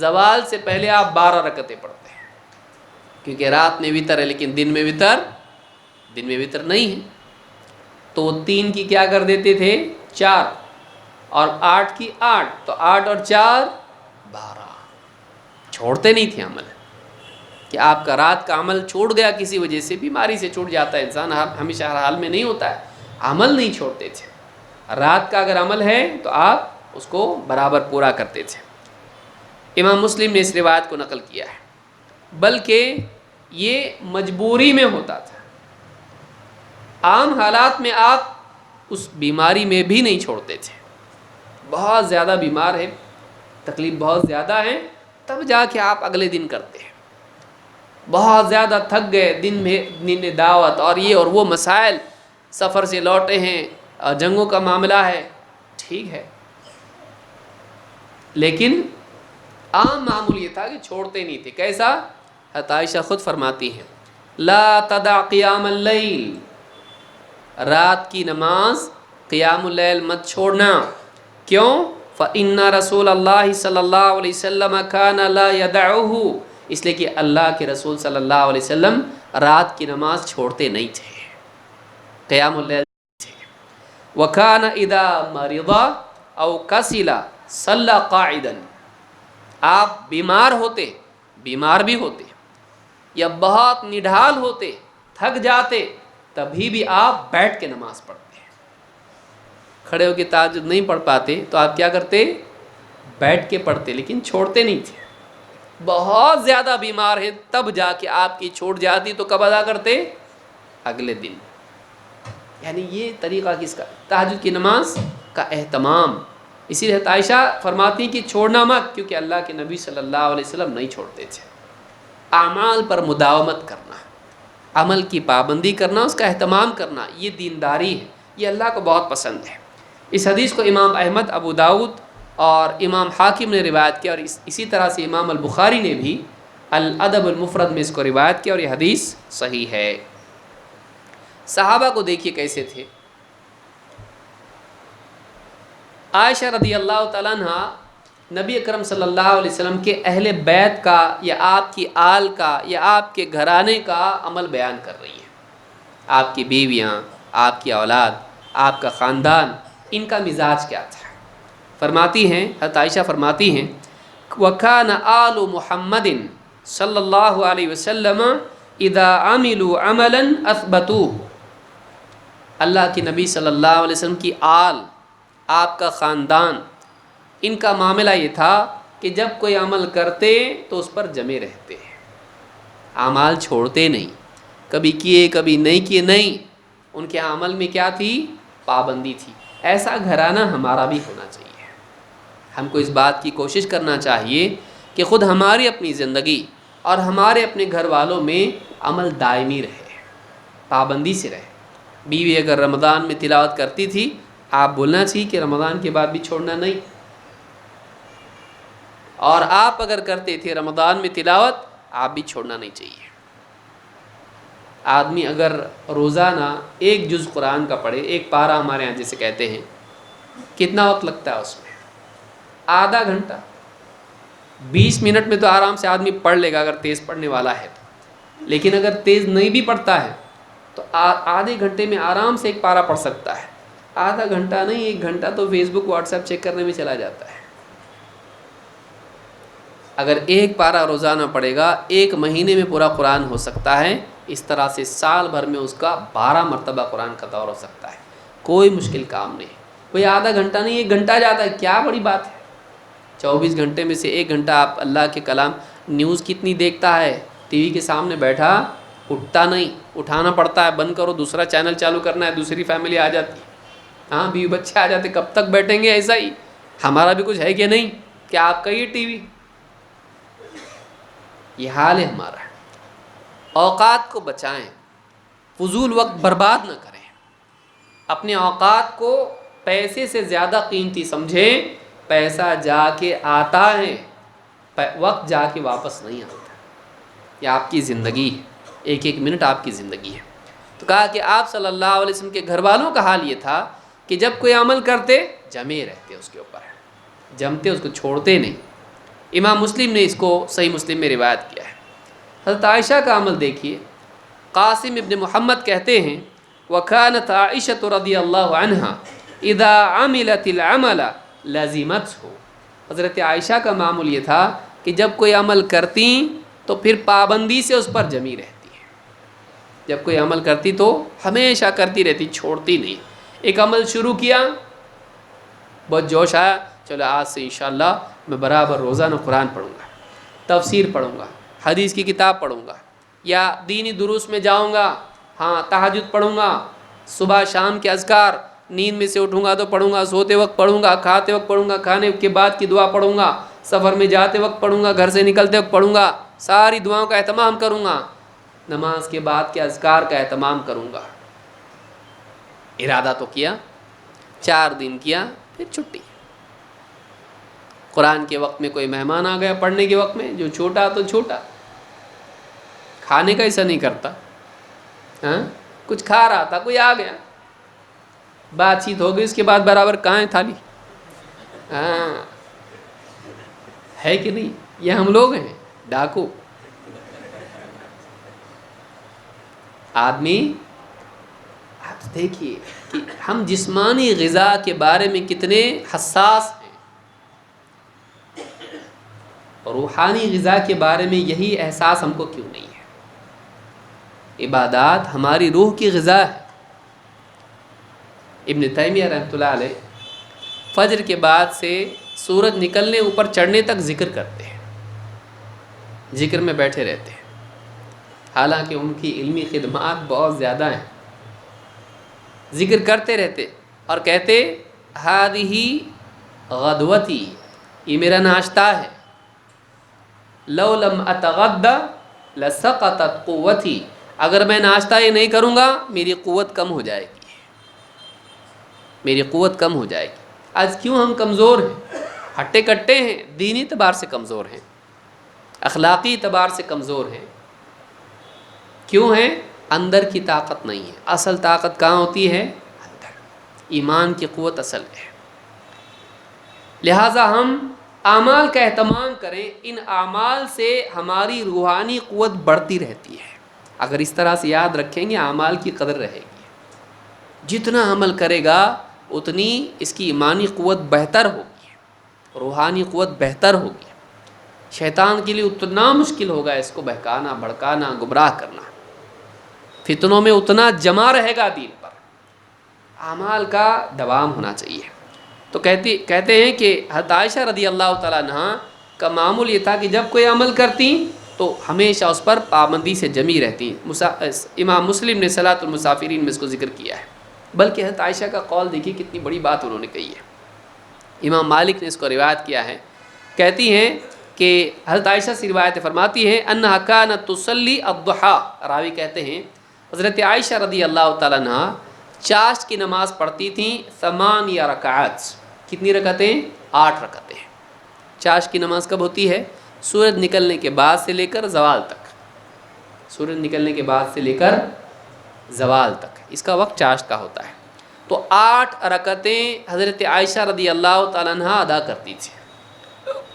Speaker 1: زوال سے پہلے آپ 12 رکعتیں پڑھتے ہیں۔ کیونکہ رات میں وتر ہے لیکن دن میں وتر نہیں ہے، تو 3 کی کیا کر دیتے تھے 4، اور 8 کی 8، تو 8 اور 4 12، چھوڑتے نہیں تھے عمل۔ کہ آپ کا رات کا عمل چھوڑ گیا کسی وجہ سے، بیماری سے چھوٹ جاتا ہے انسان، ہمیشہ ہر حال میں نہیں ہوتا ہے، عمل نہیں چھوڑتے تھے۔ رات کا اگر عمل ہے تو آپ اس کو برابر پورا کرتے تھے۔ امام مسلم نے اس روایت کو نقل کیا ہے، بلکہ یہ مجبوری میں ہوتا تھا، عام حالات میں آپ اس بیماری میں بھی نہیں چھوڑتے تھے۔ بہت زیادہ بیمار ہے، تکلیف بہت زیادہ ہے، تب جا کے آپ اگلے دن کرتے ہیں۔ بہت زیادہ تھک گئے، دن میں دعوت اور یہ اور وہ مسائل، سفر سے لوٹے ہیں، جنگوں کا معاملہ ہے، ٹھیک ہے، لیکن عام معمول یہ تھا کہ چھوڑتے نہیں تھے۔ کیسا؟ حضرت عائشہ خود فرماتی ہیں لا تدع قیام اللیل، رات کی نماز قیام اللیل مت چھوڑنا۔ کیوں؟ فإن رسول اللہ صلی اللہ علیہ وسلم کان لا یدعہ، اس لیے کہ اللہ کے رسول صلی اللہ علیہ وسلم رات کی نماز چھوڑتے نہیں تھے، قیام اللیل تھے۔ وکان اذا مرض او کسل صلی قاعدا، آپ بیمار بھی ہوتے یا بہت نڈھال ہوتے، تھک جاتے، تبھی بھی آپ بیٹھ کے نماز پڑھتے، کھڑے ہو کے تہجد نہیں پڑھ پاتے تو آپ کیا کرتے؟ بیٹھ کے پڑھتے، لیکن چھوڑتے نہیں تھے۔ بہت زیادہ بیمار ہیں تب جا کے آپ کی چھوٹ جاتی، تو کب ادا کرتے؟ اگلے دن۔ یعنی یہ طریقہ کس کا؟ تہجد کی نماز کا اہتمام۔ اسی لیے عائشہ فرماتی ہیں کہ چھوڑنا مت، کیونکہ اللہ کے نبی صلی اللہ علیہ وسلم نہیں چھوڑتے تھے۔ اعمال پر مداومت کرنا، عمل کی پابندی کرنا، اس کا اہتمام کرنا، یہ دینداری ہے، یہ اللہ کو بہت پسند ہے۔ اس حدیث کو امام احمد، ابو داؤد اور امام حاکم نے روایت کیا، اور اسی طرح سے امام البخاری نے بھی الادب المفرد میں اس کو روایت کیا، اور یہ حدیث صحیح ہے۔ صحابہ کو دیکھیے کیسے تھے۔ عائشہ رضی اللہ تعالیٰ عنہ نبی اکرم صلی اللہ علیہ وسلم کے اہل بیت کا یا آپ کی آل کا یا آپ کے گھرانے کا عمل بیان کر رہی ہیں۔ آپ کی بیویاں، آپ کی اولاد، آپ کا خاندان، ان کا مزاج کیا تھا۔ فرماتی ہیں، حضرت عائشہ فرماتی ہیں وَكَانَ آلُ مُحَمَّدٍ صلی اللہ علیہ وسلم اذا عملوا عملا اثبتوه، اللہ کے نبی صلی اللہ علیہ وسلم کی آل، آپ کا خاندان، ان کا معاملہ یہ تھا کہ جب کوئی عمل کرتے تو اس پر جمے رہتے، اعمال چھوڑتے نہیں، کبھی کیے کبھی نہیں کیے، نہیں، ان کے عمل میں کیا تھی؟ پابندی تھی۔ ایسا گھرانہ ہمارا بھی ہونا چاہیے۔ ہم کو اس بات کی کوشش کرنا چاہیے کہ خود ہماری اپنی زندگی اور ہمارے اپنے گھر والوں میں عمل دائمی رہے، پابندی سے رہے۔ بیوی اگر رمضان میں تلاوت کرتی تھی، آپ بولنا چاہیے کہ رمضان کے بعد بھی چھوڑنا نہیں، اور آپ اگر کرتے تھے رمضان میں تلاوت، آپ بھی چھوڑنا نہیں چاہیے۔ آدمی اگر روزانہ 1 جز قرآن کا پڑھے، 1 پارہ ہمارے ہاں جیسے کہتے ہیں، کتنا وقت لگتا ہے اس میں؟ آدھا گھنٹہ، 20 منٹ میں تو آرام سے آدمی پڑھ لے گا اگر تیز پڑھنے والا ہے تو۔ لیکن اگر تیز نہیں بھی پڑھتا ہے تو آدھے گھنٹے میں آرام سے 1 پارہ پڑھ سکتا ہے۔ آدھا گھنٹہ نہیں، 1 گھنٹہ تو فیس بک واٹس ایپ چیک کرنے میں چلا جاتا ہے۔ اگر 1 پارہ روزانہ پڑھے گا، 1 مہینے میں پورا قرآن ہو سکتا ہے۔ اس طرح سے سال بھر میں اس کا 12 مرتبہ قرآن کا دور ہو سکتا ہے۔ کوئی مشکل کام نہیں، کوئی آدھا گھنٹہ نہیں، 1 گھنٹہ جاتا ہے، کیا بڑی بات ہے۔ 24 گھنٹے میں سے 1 گھنٹہ آپ اللہ کے کلام، نیوز کتنی دیکھتا ہے، ٹی وی کے سامنے بیٹھا، اٹھتا نہیں، اٹھانا پڑتا ہے، بند کرو، دوسرا چینل چالو کرنا ہے، دوسری فیملی آ جاتی ہے، ہاں بیوی بچے آ جاتے، کب تک بیٹھیں گے ایسا ہی؟ ہمارا بھی کچھ ہے کہ نہیں، کہ آپ کا یہ ٹی وی؟ یہ حال ہے ہمارا۔ اوقات کو بچائیں، فضول وقت برباد نہ کریں، اپنے اوقات کو پیسے سے زیادہ قیمتی سمجھیں۔ پیسہ جا کے آتا ہے، وقت جا کے واپس نہیں آتا۔ یہ آپ کی زندگی ہے، 1 منٹ آپ کی زندگی ہے۔ تو کہا کہ آپ صلی اللہ علیہ وسلم کے گھر والوں کا حال یہ تھا کہ جب کوئی عمل کرتے، جمے رہتے اس کے اوپر، جمتے، اس کو چھوڑتے نہیں۔ امام مسلم نے اس کو صحیح مسلم میں روایت کیا ہے۔ حضرت عائشہ کا عمل دیکھیے. قاسم ابن محمد کہتے ہیں وَكَانَتْ عائشة رضی اللہ عنہا اذا عملت العمل لازمته. حضرت عائشہ کا معمول یہ تھا کہ جب کوئی عمل کرتی تو پھر پابندی سے اس پر جمی رہتی ہے. جب کوئی عمل کرتی تو ہمیشہ کرتی رہتی, چھوڑتی نہیں. ایک عمل شروع کیا, بہت جوش آیا, چلو آج سے انشاءاللہ میں برابر روزانہ قرآن پڑھوں گا, تفسیر پڑھوں گا, حدیث کی کتاب پڑھوں گا, یا دینی دروس میں جاؤں گا, ہاں تہجد پڑھوں گا, صبح شام کے اذکار, نیند میں سے اٹھوں گا تو پڑھوں گا, سوتے وقت پڑھوں گا, کھاتے وقت پڑھوں گا, کھانے کے بعد کی دعا پڑھوں گا, سفر میں جاتے وقت پڑھوں گا, گھر سے نکلتے وقت پڑھوں گا, ساری دعاؤں کا اہتمام کروں گا, نماز کے بعد کے اذکار کا اہتمام کروں گا. ارادہ تو کیا, 4 دن کیا, پھر چھٹی. قرآن کے وقت میں کوئی مہمان آ گیا, پڑھنے کے وقت میں جو چھوٹا تو چھوٹا, کھانے کا ایسا نہیں کرتا, ہاں کچھ کھا رہا تھا, کوئی آ گیا, بات چیت ہو گئی, اس کے بعد برابر کہاں ہے تھالی, ہاں ہے کہ نہیں. یہ ہم لوگ ہیں ڈاکو. آدمی آپ دیکھیے کہ ہم جسمانی غذا کے بارے میں کتنے حساس ہیں, روحانی غذا کے بارے میں یہی احساس ہم کو کیوں نہیں ہے. عبادات ہماری روح کی غذا ہے. ابن تیمیہ رحمۃ اللہ علیہ فجر کے بعد سے سورج نکلنے اوپر چڑھنے تک ذکر کرتے ہیں, ذکر میں بیٹھے رہتے ہیں, حالانکہ ان کی علمی خدمات بہت زیادہ ہیں. ذکر کرتے رہتے اور کہتے ہذہ غدوتی, یہ میرا ناشتہ ہے, لو لم اتغدى لسقطت قوتی, اگر میں ناشتہ یہ نہیں کروں گا میری قوت کم ہو جائے گی, میری قوت کم ہو جائے گی. آج کیوں ہم کمزور ہیں, ہٹے کٹے ہیں, دینی اعتبار سے کمزور ہیں, اخلاقی اعتبار سے کمزور ہیں. کیوں ہیں؟ اندر کی طاقت نہیں ہے. اصل طاقت کہاں ہوتی ہے؟ اندر. ایمان کی قوت اصل ہے. لہٰذا ہم اعمال کا اہتمام کریں, ان اعمال سے ہماری روحانی قوت بڑھتی رہتی ہے. اگر اس طرح سے یاد رکھیں گے اعمال کی قدر رہے گی. جتنا عمل کرے گا اتنی اس کی ایمانی قوت بہتر ہوگی, روحانی قوت بہتر ہوگی. شیطان کے لیے اتنا مشکل ہوگا اس کو بہکانا, بھڑکانا, گمراہ کرنا. فتنوں میں اتنا جمع رہے گا دین پر. اعمال کا دوام ہونا چاہیے. تو کہتے ہیں کہ حضرت عائشہ رضی اللہ تعالیٰ عنہ کا معمول یہ تھا کہ جب کوئی عمل کرتی تو ہمیشہ اس پر پابندی سے جمی رہتی. امام مسلم نے صلاۃ المسافرین میں اس کو ذکر کیا ہے. بلکہ حضرت عائشہ کا قول دیکھیے کتنی بڑی بات انہوں نے کہی ہے. امام مالک نے اس کو روایت کیا ہے, کہتی ہیں کہ حضرت عائشہ سے روایت فرماتی ہیں انہا کانت تصلی الضحیٰ, راوی کہتے ہیں حضرت عائشہ رضی اللہ تعالیٰ عنہ چاشت کی نماز پڑھتی تھیں 8 رکعات. کتنی رکعتیں؟ 8 رکعتیں. چاشت کی نماز کب ہوتی ہے؟ سورج نکلنے کے بعد سے لے کر زوال تک. سورج نکلنے کے بعد سے لے کر زوال تک اس کا وقت چاشت کا ہوتا ہے. تو 8 رکعتیں حضرت عائشہ رضی اللہ تعالیٰ عنہ ادا کرتی تھی.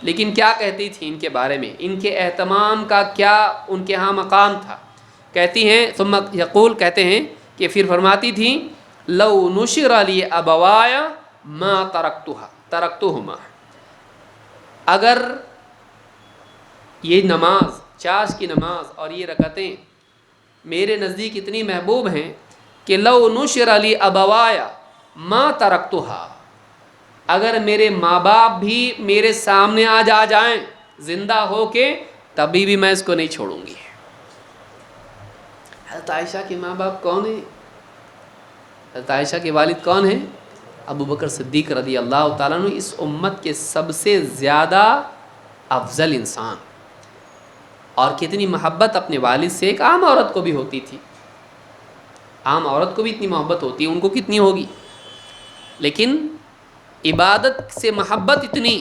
Speaker 1: لیکن کیا کہتی تھی ان کے بارے میں, ان کے اہتمام کا کیا ان کے ہاں مقام تھا؟ کہتی ہیں ثم یقول, کہتے ہیں کہ پھر فرماتی تھیں لو نشر لی ابوایا ما ترکتہما, اگر یہ نماز, چاشت کی نماز اور یہ رکعتیں میرے نزدیک اتنی محبوب ہیں کہ لو نشر لی ابوایا ما ترکتہا, اگر میرے ماں باپ بھی میرے سامنے آج آ جائیں زندہ ہو کے تبھی بھی میں اس کو نہیں چھوڑوں گی. حضرت عائشہ کے ماں باپ کون ہیں؟ حضرت عائشہ کے والد کون ہیں؟ ابو بکر صدیق رضی اللہ تعالیٰ عنہ, اس امت کے سب سے زیادہ افضل انسان. اور کتنی محبت اپنے والد سے ایک عام عورت کو بھی ہوتی تھی. عام عورت کو بھی اتنی محبت ہوتی ہے, ان کو کتنی ہوگی. لیکن عبادت سے محبت اتنی,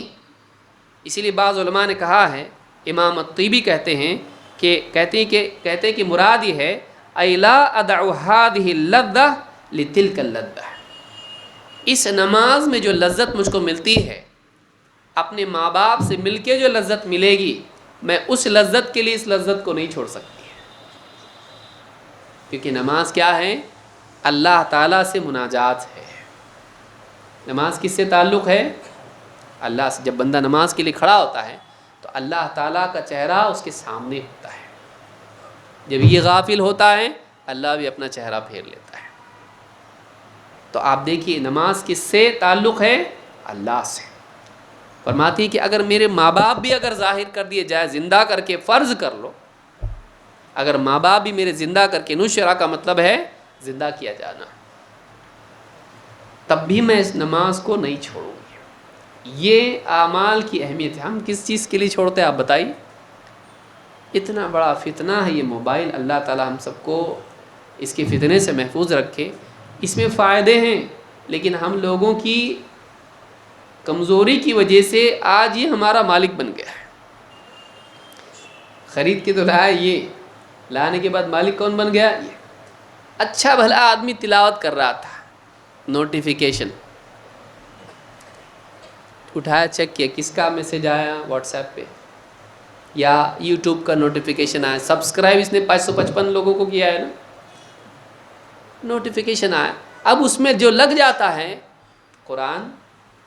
Speaker 1: اسی لیے بعض علماء نے کہا ہے, امام الطیبی کہتے ہیں کہ مراد یہ ہے اَيْ لَا أَدَعُ هَذِهِ اللَّذَّةَ لِتِلْكَ اللَّذَّةِ, اس نماز میں جو لذت مجھ کو ملتی ہے, اپنے ماں باپ سے مل کے جو لذت ملے گی میں اس لذت کے لیے اس لذت کو نہیں چھوڑ سکتی، کیونکہ نماز کیا ہے؟ اللہ تعالیٰ سے مناجات ہے۔ نماز کس سے تعلق ہے؟ اللہ سے۔ جب بندہ نماز کے لیے کھڑا ہوتا ہے تو اللہ تعالیٰ کا چہرہ اس کے سامنے ہوتا ہے، جب یہ غافل ہوتا ہے اللہ بھی اپنا چہرہ پھیر لیتا ہے۔ تو آپ دیکھیے نماز کس سے تعلق ہے؟ اللہ سے۔ فرماتی ہے کہ اگر میرے ماں باپ بھی اگر ظاہر کر دیے جائے، زندہ کر کے، فرض کر لو اگر ماں باپ بھی میرے زندہ کر کے، نشرہ کا مطلب ہے زندہ کیا جانا، تب بھی میں اس نماز کو نہیں چھوڑوں گی۔ یہ اعمال کی اہمیت ہے۔ ہم کس چیز کے لیے چھوڑتے ہیں آپ بتائیے؟ اتنا بڑا فتنہ ہے یہ موبائل، اللہ تعالی ہم سب کو اس کے فتنے سے محفوظ رکھے۔ اس میں فائدے ہیں، لیکن ہم لوگوں کی کمزوری کی وجہ سے آج یہ ہمارا مالک بن گیا ہے۔ خرید کے تو لایا یہ، لانے کے بعد مالک کون بن گیا؟ یہ۔ اچھا بھلا آدمی تلاوت کر رہا تھا، نوٹیفیکیشن اٹھایا، چیک کیا کس کا میسج آیا، واٹس ایپ پہ یا یوٹیوب کا نوٹیفیکیشن آیا، سبسکرائب اس نے 555 لوگوں کو کیا ہے نا، نوٹیفیکیشن آیا۔ اب اس میں جو لگ جاتا ہے قرآن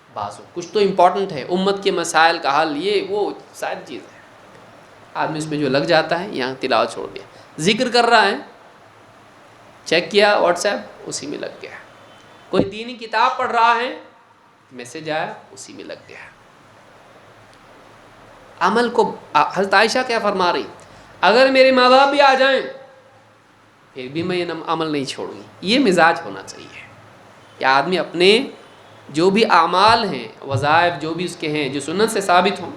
Speaker 1: بازو، کچھ تو امپورٹنٹ ہے، امت کے مسائل کا حل، یہ وہ شاید چیز ہے، آدمی اس میں جو لگ جاتا ہے یہاں تلاوت چھوڑ دیا، ذکر کر رہا ہے، چیک کیا واٹس ایپ، اسی میں لگ گیا، کوئی دینی کتاب پڑھ رہا ہے، میسج آیا، اسی میں لگ گیا۔ عمل کو حضرت عائشہ کیا فرما رہی؟ اگر میرے ماں باپ بھی آ جائیں پھر بھی میں یہ عمل نہیں چھوڑوں گی۔ یہ مزاج ہونا چاہیے کہ آدمی اپنے جو بھی اعمال ہیں، وظائف جو بھی اس کے ہیں جو سنت سے ثابت ہوں،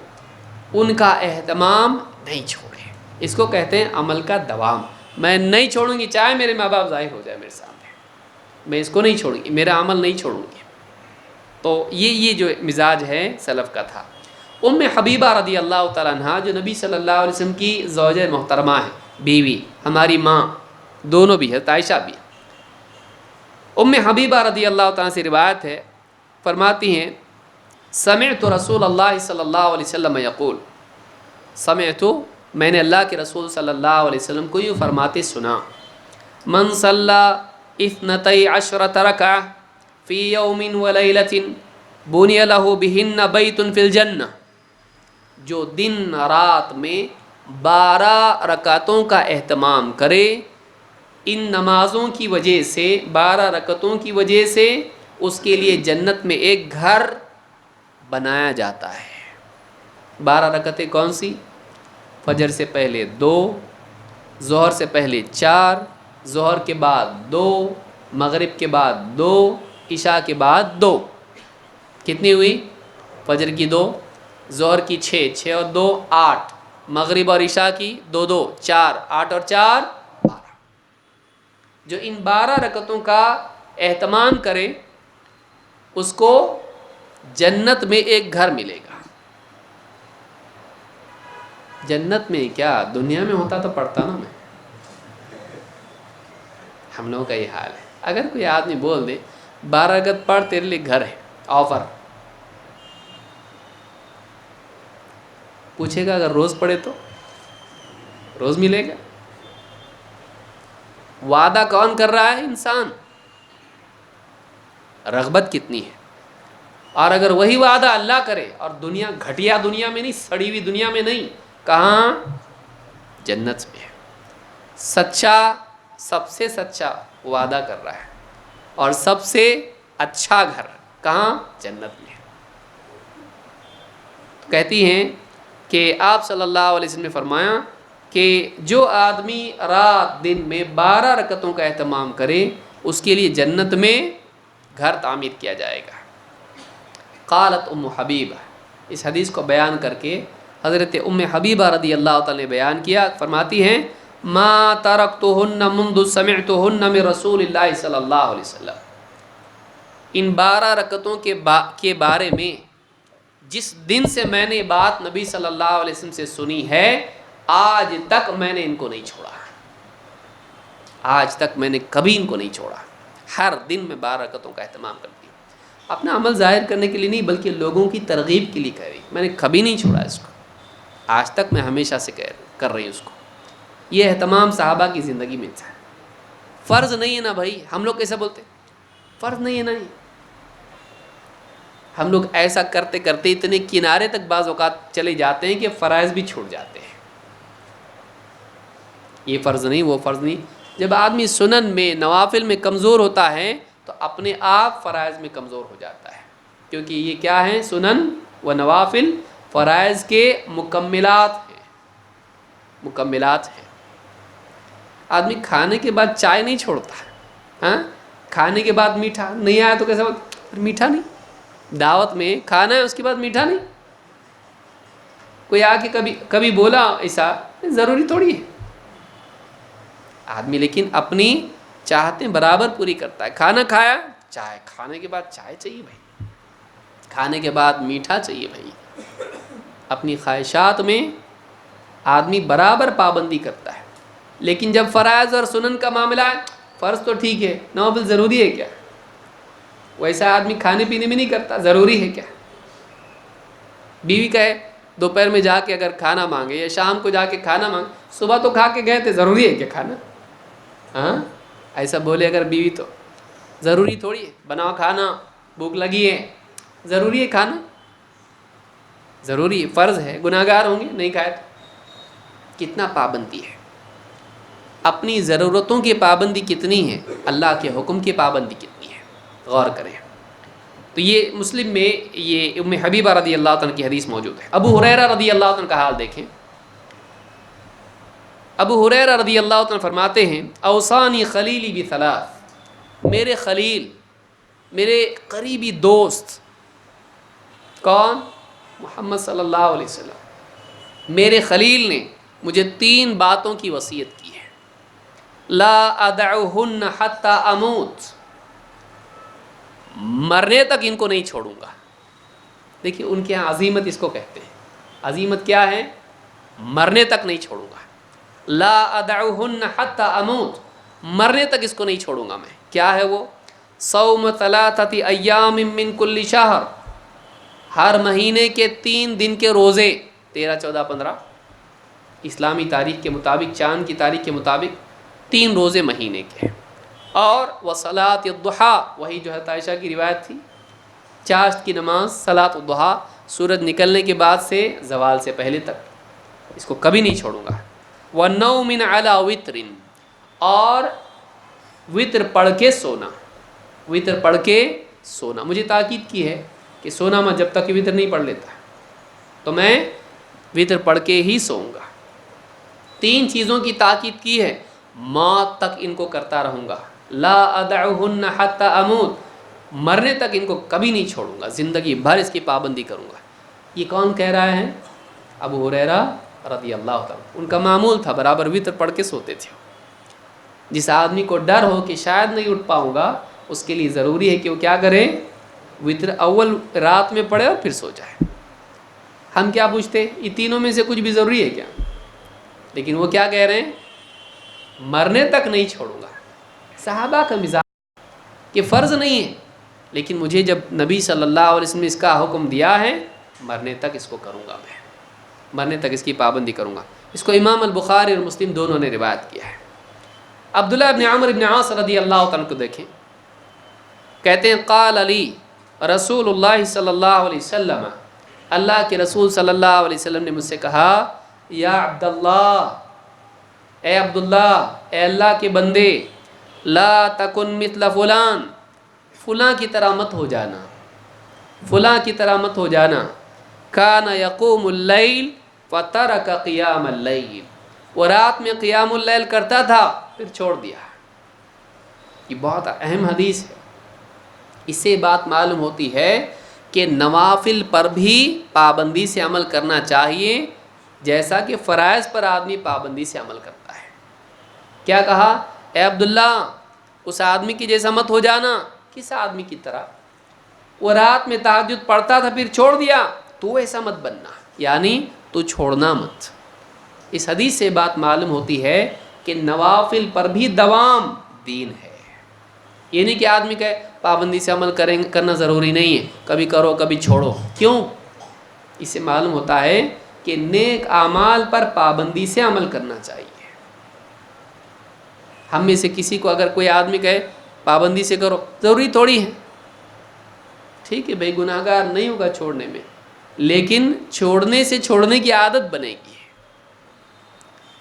Speaker 1: ان کا اہتمام نہیں چھوڑے۔ اس کو کہتے ہیں عمل کا دوام۔ میں نہیں چھوڑوں گی، چاہے میرے ماں باپ ظاہر ہو جائے میرے سامنے، میں اس کو نہیں چھوڑوں گی، میرا عمل نہیں چھوڑوں گی۔ تو یہ جو مزاج ہے سلف کا تھا۔ ام حبیبہ رضی اللہ تعالیٰ عنہ جو نبی صلی اللہ علیہ وسلم کی زوجہ محترمہ ہے، بیوی، ہماری ماں، دونوں بھی، حضرت عائشہ بھی۔ ام حبیبہ رضی اللہ تعالیٰ سے روایت ہے، فرماتی ہیں سمعت رسول اللہ صلی اللہ علیہ وسلم یقول، میں نے اللہ کے رسول صلی اللہ علیہ وسلم کو یہ فرماتے سنا، من صلی 12 رکعہ فی یوم ولیلۃ بنی لہ بہن بیت فی الجنہ، جو دن رات میں 12 رکعتوں کا اہتمام کرے، ان نمازوں کی وجہ سے، 12 رکعتوں کی وجہ سے اس کے لیے جنت میں ایک گھر بنایا جاتا ہے۔ 12 رکعتیں کون سی؟ فجر سے پہلے 2، ظہر سے پہلے 4، ظہر کے بعد 2، مغرب کے بعد 2، عشاء کے بعد 2۔ کتنی ہوئی؟ فجر کی 2، ظہر کی 6، 6 اور 2 8، مغرب اور عشاء کی 2 2 4، 8 اور 4 12۔ جو ان 12 رکعتوں کا اہتمام کرے اس کو جنت میں ایک گھر ملے گا۔ جنت میں کیا، دنیا میں ہوتا تو پڑھتا نا میں۔ ہم لوگوں کا یہ حال ہے، اگر کوئی آدمی بول دے 12 رکعت پڑھ تیرے لیے گھر ہے، آفر، پوچھے گا اگر روز پڑھے تو روز ملے گا؟ وعدہ کون کر رہا ہے؟ انسان۔ رغبت کتنی ہے؟ اور اگر وہی وعدہ اللہ کرے، اور دنیا، گھٹیا دنیا میں نہیں، سڑی ہوئی دنیا میں نہیں، کہاں؟ جنت میں۔ سچا، سب سے سچا وعدہ کر رہا ہے، اور سب سے اچھا گھر کہاں؟ جنت میں۔ کہتی ہیں کہ آپ صلی اللہ علیہ وسلم نے فرمایا کہ جو آدمی رات دن میں 12 رکعتوں کا اہتمام کرے اس کے لیے جنت میں گھر تعمیر کیا جائے گا۔ قالت ام حبیبہ، اس حدیث کو بیان کر کے حضرت ام حبیبہ رضی اللہ تعالی نے بیان کیا، فرماتی ہیں ما ترکتہن منذ سمعتہن من رسول اللہ صلی اللہ علیہ وسلم، ان 12 رکعتوں کے بارے میں جس دن سے میں نے بات نبی صلی اللہ علیہ وسلم سے سنی ہے، آج تک میں نے ان کو نہیں چھوڑا، آج تک میں نے کبھی ان کو نہیں چھوڑا۔ ہر دن میں 12 رکعتوں کا اہتمام کرتی ہوں، اپنا عمل ظاہر کرنے کے لیے نہیں بلکہ لوگوں کی ترغیب کے لیے کہہ رہی، میں نے کبھی نہیں چھوڑا اس کو۔ آج تک میں ہمیشہ سے کر رہی ہوں اس کو. یہ ہے تمام صحابہ کی زندگی میں تھا. فرض نہیں ہے نا بھائی. ہم لوگ کیسے بولتے فرض نہیں ہے نا. ہم لوگ ایسا کرتے کرتے اتنے کنارے تک بعض اوقات چلے جاتے ہیں کہ فرائض بھی چھوٹ جاتے ہیں. یہ فرض نہیں وہ فرض نہیں. جب آدمی سنن میں نوافل میں کمزور ہوتا ہے تو اپنے آپ فرائض میں کمزور ہو جاتا ہے. کیونکہ یہ کیا ہیں؟ سنن و نوافل فرائض کے مکملات ہیں. آدمی کھانے کے بعد چائے نہیں چھوڑتا. ہاں، کھانے کے بعد میٹھا نہیں آیا تو کیسا میٹھا نہیں. دعوت میں کھانا ہے اس کے بعد میٹھا نہیں. کوئی آ کے کبھی بولا ایسا ضروری تھوڑی ہے. آدمی لیکن اپنی چاہتیں برابر پوری کرتا ہے. کھانا کھایا، چائے کھانے کے بعد چائے چاہیے بھائی. کھانے کے بعد میٹھا چاہیے بھائی. اپنی خواہشات میں آدمی برابر پابندی کرتا ہے. لیکن جب فرائض اور سنن کا معاملہ ہے، فرض تو ٹھیک ہے، نوافل ضروری ہے کیا؟ ویسا آدمی کھانے پینے میں نہیں کرتا. ضروری ہے کیا؟ بیوی کہے دوپہر میں جا کے اگر کھانا مانگے یا شام کو جا کے کھانا مانگے، صبح تو کھا کے گئے تھے، ضروری ہے کیا کھانا؟ ہاں، ایسا بولے اگر بیوی تو ضروری تھوڑی ہے. بناؤ کھانا، بھوک لگی ہے، ضروری ہے کھانا؟ ضروری ہے، فرض ہے. گناہگار ہوں گے نہیں کھائے تو. کتنا پابندی ہے. اپنی ضرورتوں کی پابندی کتنی ہے، اللہ کے حکم کی پابندی کتنی ہے. غور کریں. تو یہ مسلم میں یہ ام حبیبہ رضی اللہ عنہ کی حدیث موجود ہے. ابو ہریرہ رضی اللہ عنہ کا حال دیکھیں. ابو ہریرہ رضی اللہ عنہ فرماتے ہیں اوصانی خلیلی بثلاث، میرے خلیل، میرے قریبی دوست کون؟ محمد صلی اللہ علیہ وسلم. میرے خلیل نے مجھے 3 باتوں کی وصیت کی ہے. لا ادعوہن حتی اموت، مرنے تک ان کو نہیں چھوڑوں گا. دیکھیے ان کے یہاں عزیمت اس کو کہتے ہیں. عزیمت کیا ہے؟ مرنے تک نہیں چھوڑوں گا. لا ادعوہن حتی اموت، مرنے تک اس کو نہیں چھوڑوں گا میں. کیا ہے وہ؟ صوم 3 ایام من کل شہر، ہر مہینے کے 3 دن کے روزے، 13، 14، 15 اسلامی تاریخ کے مطابق، چاند کی تاریخ کے مطابق 3 روزے مہینے کے. اور وصلاۃ الضحیٰ، وہی جو ہے عائشہ کی روایت تھی، چاشت کی نماز صلاۃ الضحیٰ، سورج نکلنے کے بعد سے زوال سے پہلے تک، اس کو کبھی نہیں چھوڑوں گا. والنوم علی وتر، اور وتر پڑھ کے سونا. وتر پڑھ کے سونا. مجھے تاکید کی ہے کہ سونا میں جب تک وتر نہیں پڑھ لیتا تو میں وتر پڑھ کے ہی سوؤں گا. 3 چیزوں کی تاکید کی ہے. موت تک ان کو کرتا رہوں گا. لا ادعوہن حتی اموت، مرنے تک ان کو کبھی نہیں چھوڑوں گا، زندگی بھر اس کی پابندی کروں گا. یہ کون کہہ رہا ہے؟ ابو ہریرہ رضی اللہ تعالیٰ. ان کا معمول تھا برابر وتر پڑھ کے سوتے تھے. جس آدمی کو ڈر ہو کہ شاید نہیں اٹھ پاؤں گا، اس کے لیے ضروری ہے کہ وہ کیا کرے؟ وتر اول رات میں پڑھے اور پھر سو جائے. ہم کیا پوچھتے؟ یہ تینوں میں سے کچھ بھی ضروری ہے کیا؟ لیکن وہ کیا کہہ رہے ہیں؟ مرنے تک نہیں چھوڑوں گا. صحابہ کا مزاج کہ فرض نہیں ہے، لیکن مجھے جب نبی صلی اللہ علیہ وسلم نے اس کا حکم دیا ہے، مرنے تک اس کو کروں گا، میں مرنے تک اس کی پابندی کروں گا. اس کو امام البخاری اور مسلم دونوں نے روایت کیا ہے. عبداللہ ابن عمرو ابن عاص رضی اللہ عنہ کو دیکھیں، کہتے ہیں قال علی رسول اللہ صلی اللہ علیہ وسلم، اللہ کے رسول صلی اللہ علیہ وسلم نے مجھ سے کہا، یا عبداللہ، اے عبداللہ، اے اللہ کے بندے، لا تکن مثل فلان، فلاں کی طرح مت ہو جانا، فلاں کی طرح مت ہو جانا. کان یقوم اللیل فترک قیام اللیل، وہ رات میں قیام اللیل کرتا تھا پھر چھوڑ دیا. یہ بہت اہم حدیث ہے. اس سے بات معلوم ہوتی ہے کہ نوافل پر بھی پابندی سے عمل کرنا چاہیے، جیسا کہ فرائض پر آدمی پابندی سے عمل کرتا ہے. کیا کہا؟ اے عبداللہ، اس آدمی کی جیسا مت ہو جانا. کس آدمی کی طرح؟ وہ رات میں تہجد پڑھتا تھا پھر چھوڑ دیا، تو ایسا مت بننا، یعنی تو چھوڑنا مت. اس حدیث سے بات معلوم ہوتی ہے کہ نوافل پر بھی دوام دین ہے. یہ نہیں کہ آدمی کہے پابندی سے عمل کرنا ضروری نہیں ہے، کبھی کرو کبھی چھوڑو. کیوں؟ اس سے معلوم ہوتا ہے کہ نیک اعمال پر پابندی سے عمل کرنا چاہیے. ہم میں سے کسی کو اگر کوئی آدمی کہے پابندی سے کرو، ضروری تھوڑی ہے. ٹھیک ہے بھائی، گناہ گار نہیں ہوگا چھوڑنے میں، لیکن چھوڑنے سے چھوڑنے کی عادت بنے گی،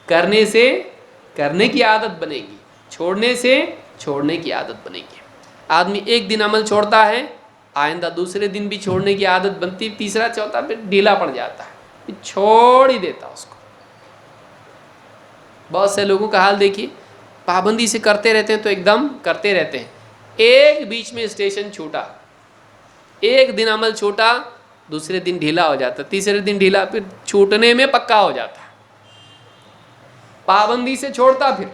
Speaker 1: کرنے سے کرنے کی عادت بنے گی، چھوڑنے سے چھوڑنے کی عادت بنے گی. آدمی ایک دن عمل چھوڑتا ہے، آئندہ دوسرے دن بھی چھوڑنے کی عادت بنتی، تیسرا چوتھا پھر ڈھیلا پڑ جاتا ہے، پھر چھوڑ ہی دیتا اس کو. بہت سے لوگوں کا حال دیکھیے، پابندی سے کرتے رہتے ہیں تو ایک دم کرتے رہتے ہیں، ایک بیچ میں اسٹیشن چھوٹا، ایک دن عمل چھوٹا، دوسرے دن ڈھیلا ہو جاتا، تیسرے دن ڈھیلا، پھر چھوٹنے میں پکا ہو جاتا. پابندی سے چھوڑتا پھر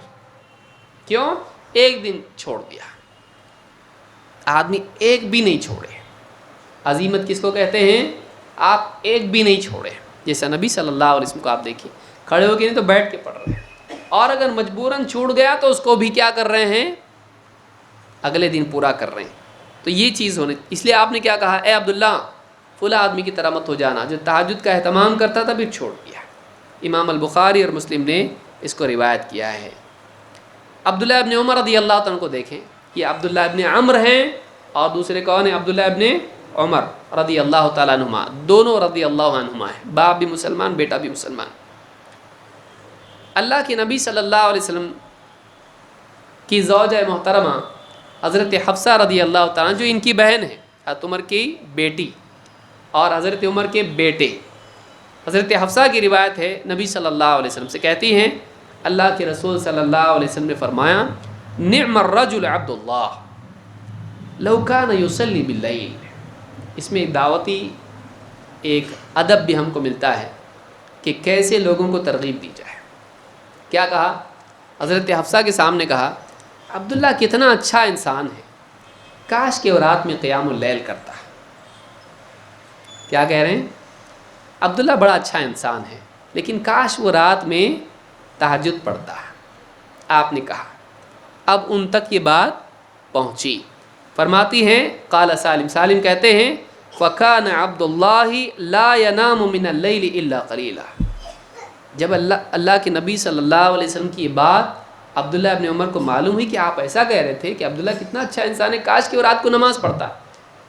Speaker 1: کیوں؟ ایک دن چھوڑ دیا. آدمی ایک بھی نہیں چھوڑے. عزیمت کس کو کہتے ہیں؟ آپ ایک بھی نہیں چھوڑے. جیسا نبی صلی اللہ علیہ وسلم کو آپ دیکھیے، کھڑے ہو کے نہیں تو بیٹھ کے پڑھ رہے ہیں، اور اگر مجبوراً چھوٹ گیا تو اس کو بھی کیا کر رہے ہیں؟ اگلے دن پورا کر رہے ہیں. تو یہ چیز ہونے، اس لیے آپ نے کیا کہا؟ اے عبداللہ فلاں آدمی کی طرح مت ہو جانا جو تہجد کا اہتمام کرتا تھا پھر چھوڑ دیا. امام البخاری اور مسلم نے اس کو روایت کیا ہے. عبداللہ ابن عمر رضی اللہ عنہ کو دیکھیں، یہ عبداللہ ابن عمر ہیں اور دوسرے کون ہیں؟ عبداللہ ابن عمر رضی اللہ تعالیٰ عنہما، دونوں رضی اللہ عنہما ہیں، باپ بھی مسلمان بیٹا بھی مسلمان. اللہ کے نبی صلی اللہ علیہ وسلم کی زوجہ محترمہ حضرت حفصہ رضی اللہ تعالیٰ، جو ان کی بہن ہے، حضرت عمر کی بیٹی اور حضرت عمر کے بیٹے. حضرت حفصہ کی روایت ہے، نبی صلی اللہ علیہ وسلم سے کہتی ہیں، اللہ کے رسول صلی اللہ علیہ وسلم نے فرمایا، نعم الرجل عبد اللہ لو کان یصلی باللیل. اس میں ایک دعوتی ایک ادب بھی ہم کو ملتا ہے کہ کیسے لوگوں کو ترغیب دی جائے. کیا کہا؟ حضرت حفصہ کے سامنے کہا، عبداللہ کتنا اچھا انسان ہے، کاش کہ وہ رات میں قیام اللیل کرتا. کیا کہہ رہے ہیں؟ عبداللہ بڑا اچھا انسان ہے لیکن کاش وہ رات میں تہجد پڑھتا. آپ نے کہا. اب ان تک یہ بات پہنچی. فرماتی ہیں قال سالم، سالم کہتے ہیں فَكَانَ عَبْدُ اللَّهِ لَا يَنَامُ مِنَ اللَّيْلِ إِلَّا قَلِيلًا. جب اللہ کے نبی صلی اللہ علیہ وسلم کی یہ بات عبداللہ ابن عمر کو معلوم ہوئی کہ آپ ایسا کہہ رہے تھے کہ عبداللہ کتنا اچھا انسان ہے، کاش کہ وہ رات کو نماز پڑھتا،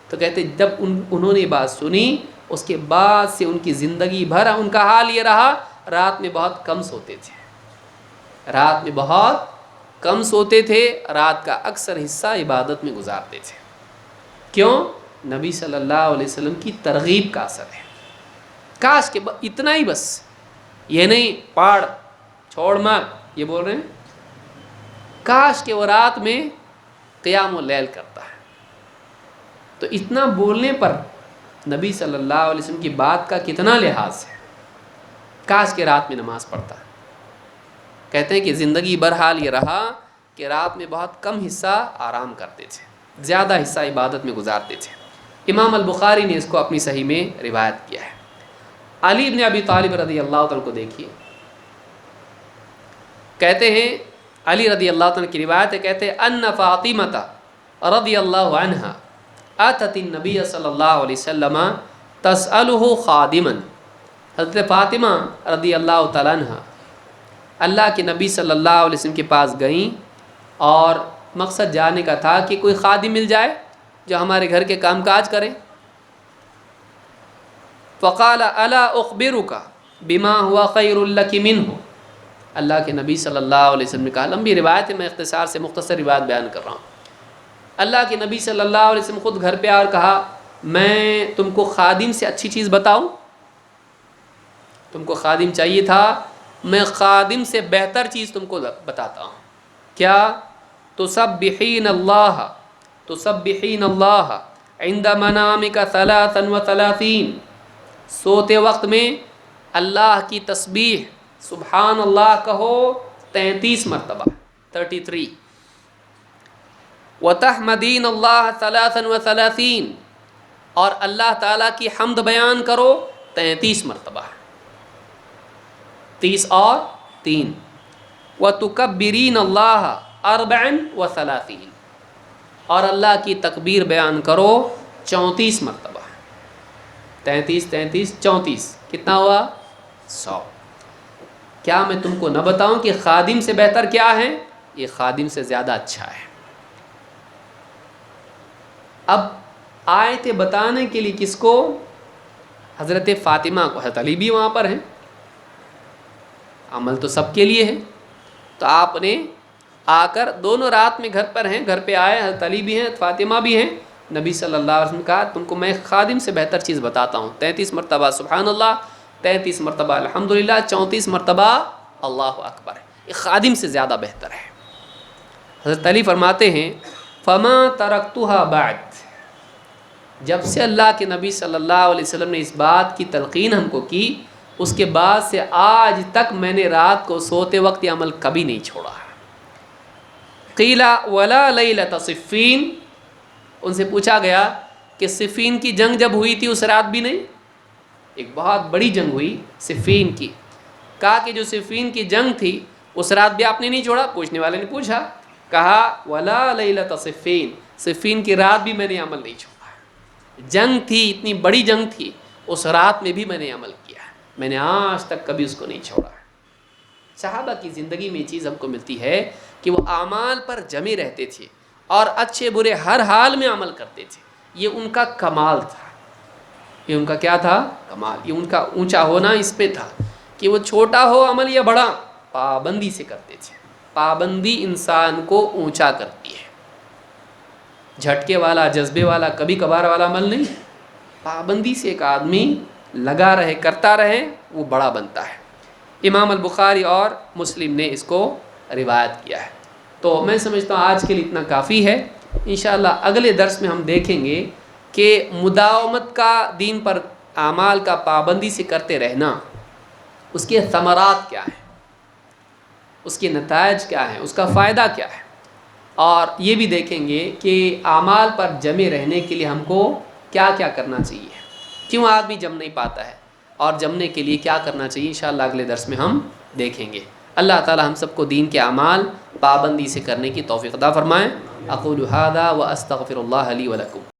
Speaker 1: تو کہتے جب انہوں نے یہ بات سنی، اس کے بعد سے ان کی زندگی بھر ان کا حال یہ رہا، رات میں بہت کم سوتے تھے، رات میں بہت کم سوتے تھے، رات کا اکثر حصہ عبادت میں گزارتے تھے. کیوں؟ نبی صلی اللہ علیہ وسلم کی ترغیب کا اثر ہے. کاش کہ اتنا ہی، بس یہ نہیں پاڑ چھوڑ مت یہ بول رہے ہیں، کاش کہ وہ رات میں قیام اللیل کرتا ہے. تو اتنا بولنے پر نبی صلی اللہ علیہ وسلم کی بات کا کتنا لحاظ ہے، کاش کہ رات میں نماز پڑھتا. کہتے ہیں کہ زندگی برحال یہ رہا کہ رات میں بہت کم حصہ آرام کرتے تھے، زیادہ حصہ عبادت میں گزارتے تھے. امام البخاری نے اس کو اپنی صحیح میں روایت کیا ہے. علی بن ابی طالب رضی اللہ عنہ کو دیکھیے، کہتے ہیں علی رضی اللہ عنہ کی روایت ہے، کہتے ہیں ان فاطمہ رضی اللہ عنہا اتت النبی صلی اللہ علیہ وسلم تسألہ خادما. حضرت فاطمہ رضی اللہ تعالیٰ عنہ اللہ کے نبی صلی اللہ علیہ وسلم کے پاس گئیں، اور مقصد جانے کا تھا کہ کوئی خادم مل جائے جو ہمارے گھر کے کام کاج کرے. فقال الا اخبرک بما هو خیر لک منہ. اللہ کے نبی صلی اللہ علیہ وسلم نے کہا، لمبی روایت ہے، میں اختصار سے مختصر روایت بیان کر رہا ہوں. اللہ کے نبی صلی اللہ علیہ وسلم خود گھر پہ آ اور کہا، میں تم کو خادم سے اچھی چیز بتاؤں؟ تم کو خادم چاہیے تھا، میں خادم سے بہتر چیز تم کو بتاتا ہوں. کیا؟ تسبحین اللہ عند منامک 33. سوتے وقت میں اللہ کی تسبیح سبحان اللہ کہو 33 مرتبہ 33. وتحمدین اللہ 33، اور اللہ تعالیٰ کی حمد بیان کرو 33 مرتبہ، 30 اور 3. وتکبرین اللہ 34، اور اللہ کی تکبیر بیان کرو 34 مرتبہ. 33 34 34 کتنا ہوا؟ 100۔ کیا میں تم کو نہ بتاؤں کہ خادم سے بہتر کیا ہے؟ یہ خادم سے زیادہ اچھا ہے۔ اب آیتیں بتانے کے لیے کس کو؟ حضرت فاطمہ کو۔ حضرت علی بھی وہاں پر ہیں، عمل تو سب کے لیے ہے۔ تو آپ نے آ کر دونوں رات میں گھر پر ہیں، گھر پہ آئے، حضرت علی بھی ہیں، فاطمہ بھی ہیں۔ نبی صلی اللہ علیہ وسلم نے کہا تم کو میں خادم سے بہتر چیز بتاتا ہوں۔ 33 مرتبہ سبحان اللہ، 33 مرتبہ الحمدللہ، 34 مرتبہ اللہ اکبر، یہ خادم سے زیادہ بہتر ہے۔ حضرت علی فرماتے ہیں فما ترکتها بعد، جب سے اللہ کے نبی صلی اللہ علیہ وسلم نے اس بات کی تلقین ہم کو کی، اس کے بعد سے آج تک میں نے رات کو سوتے وقت یہ عمل کبھی نہیں چھوڑا۔ قیل ولا لیلۃ صفین، ان سے پوچھا گیا کہ صفین کی جنگ جب ہوئی تھی اس رات بھی نہیں؟ ایک بہت بڑی جنگ ہوئی صفین کی، کہا کہ جو صفین کی جنگ تھی اس رات بھی آپ نے نہیں چھوڑا؟ پوچھنے والے نے پوچھا، کہا ولا لیلۃ صفین، صفین کی رات بھی میں نے عمل نہیں چھوڑا۔ جنگ تھی، اتنی بڑی جنگ تھی، اس رات میں بھی میں نے عمل کیا ہے، میں نے آج تک کبھی اس کو نہیں چھوڑا۔ صحابہ کی زندگی میں یہ چیز ہم کو ملتی ہے کہ وہ اعمال پر جمے رہتے تھے اور اچھے برے ہر حال میں عمل کرتے تھے۔ یہ ان کا کمال تھا، یہ ان کا کیا تھا؟ کمال۔ یہ ان کا اونچا ہونا اس پہ تھا کہ وہ چھوٹا ہو عمل یا بڑا، پابندی سے کرتے تھے۔ پابندی انسان کو اونچا کرتی ہے، جھٹکے والا، جذبے والا، کبھی کبھار والا عمل نہیں۔ پابندی سے ایک آدمی لگا رہے، کرتا رہے، وہ بڑا بنتا ہے۔ امام البخاری اور مسلم نے اس کو روایت کیا ہے۔ تو میں سمجھتا ہوں آج کے لیے اتنا کافی ہے۔ انشاءاللہ اگلے درس میں ہم دیکھیں گے کہ مداومت کا، دین پر اعمال کا پابندی سے کرتے رہنا، اس کے ثمرات کیا ہیں، اس کے نتائج کیا ہیں، اس کا فائدہ کیا ہے، اور یہ بھی دیکھیں گے کہ اعمال پر جمے رہنے کے لیے ہم کو کیا کیا کرنا چاہیے، کیوں آدمی جم نہیں پاتا ہے، اور جمنے کے لیے کیا کرنا چاہیے۔ انشاءاللہ اگلے درس میں ہم دیکھیں گے۔ اللہ تعالی ہم سب کو دین کے اعمال پابندی سے کرنے کی توفیق عطا فرمائیں۔ اقول ھذا واستغفر اللہ لی ولکم۔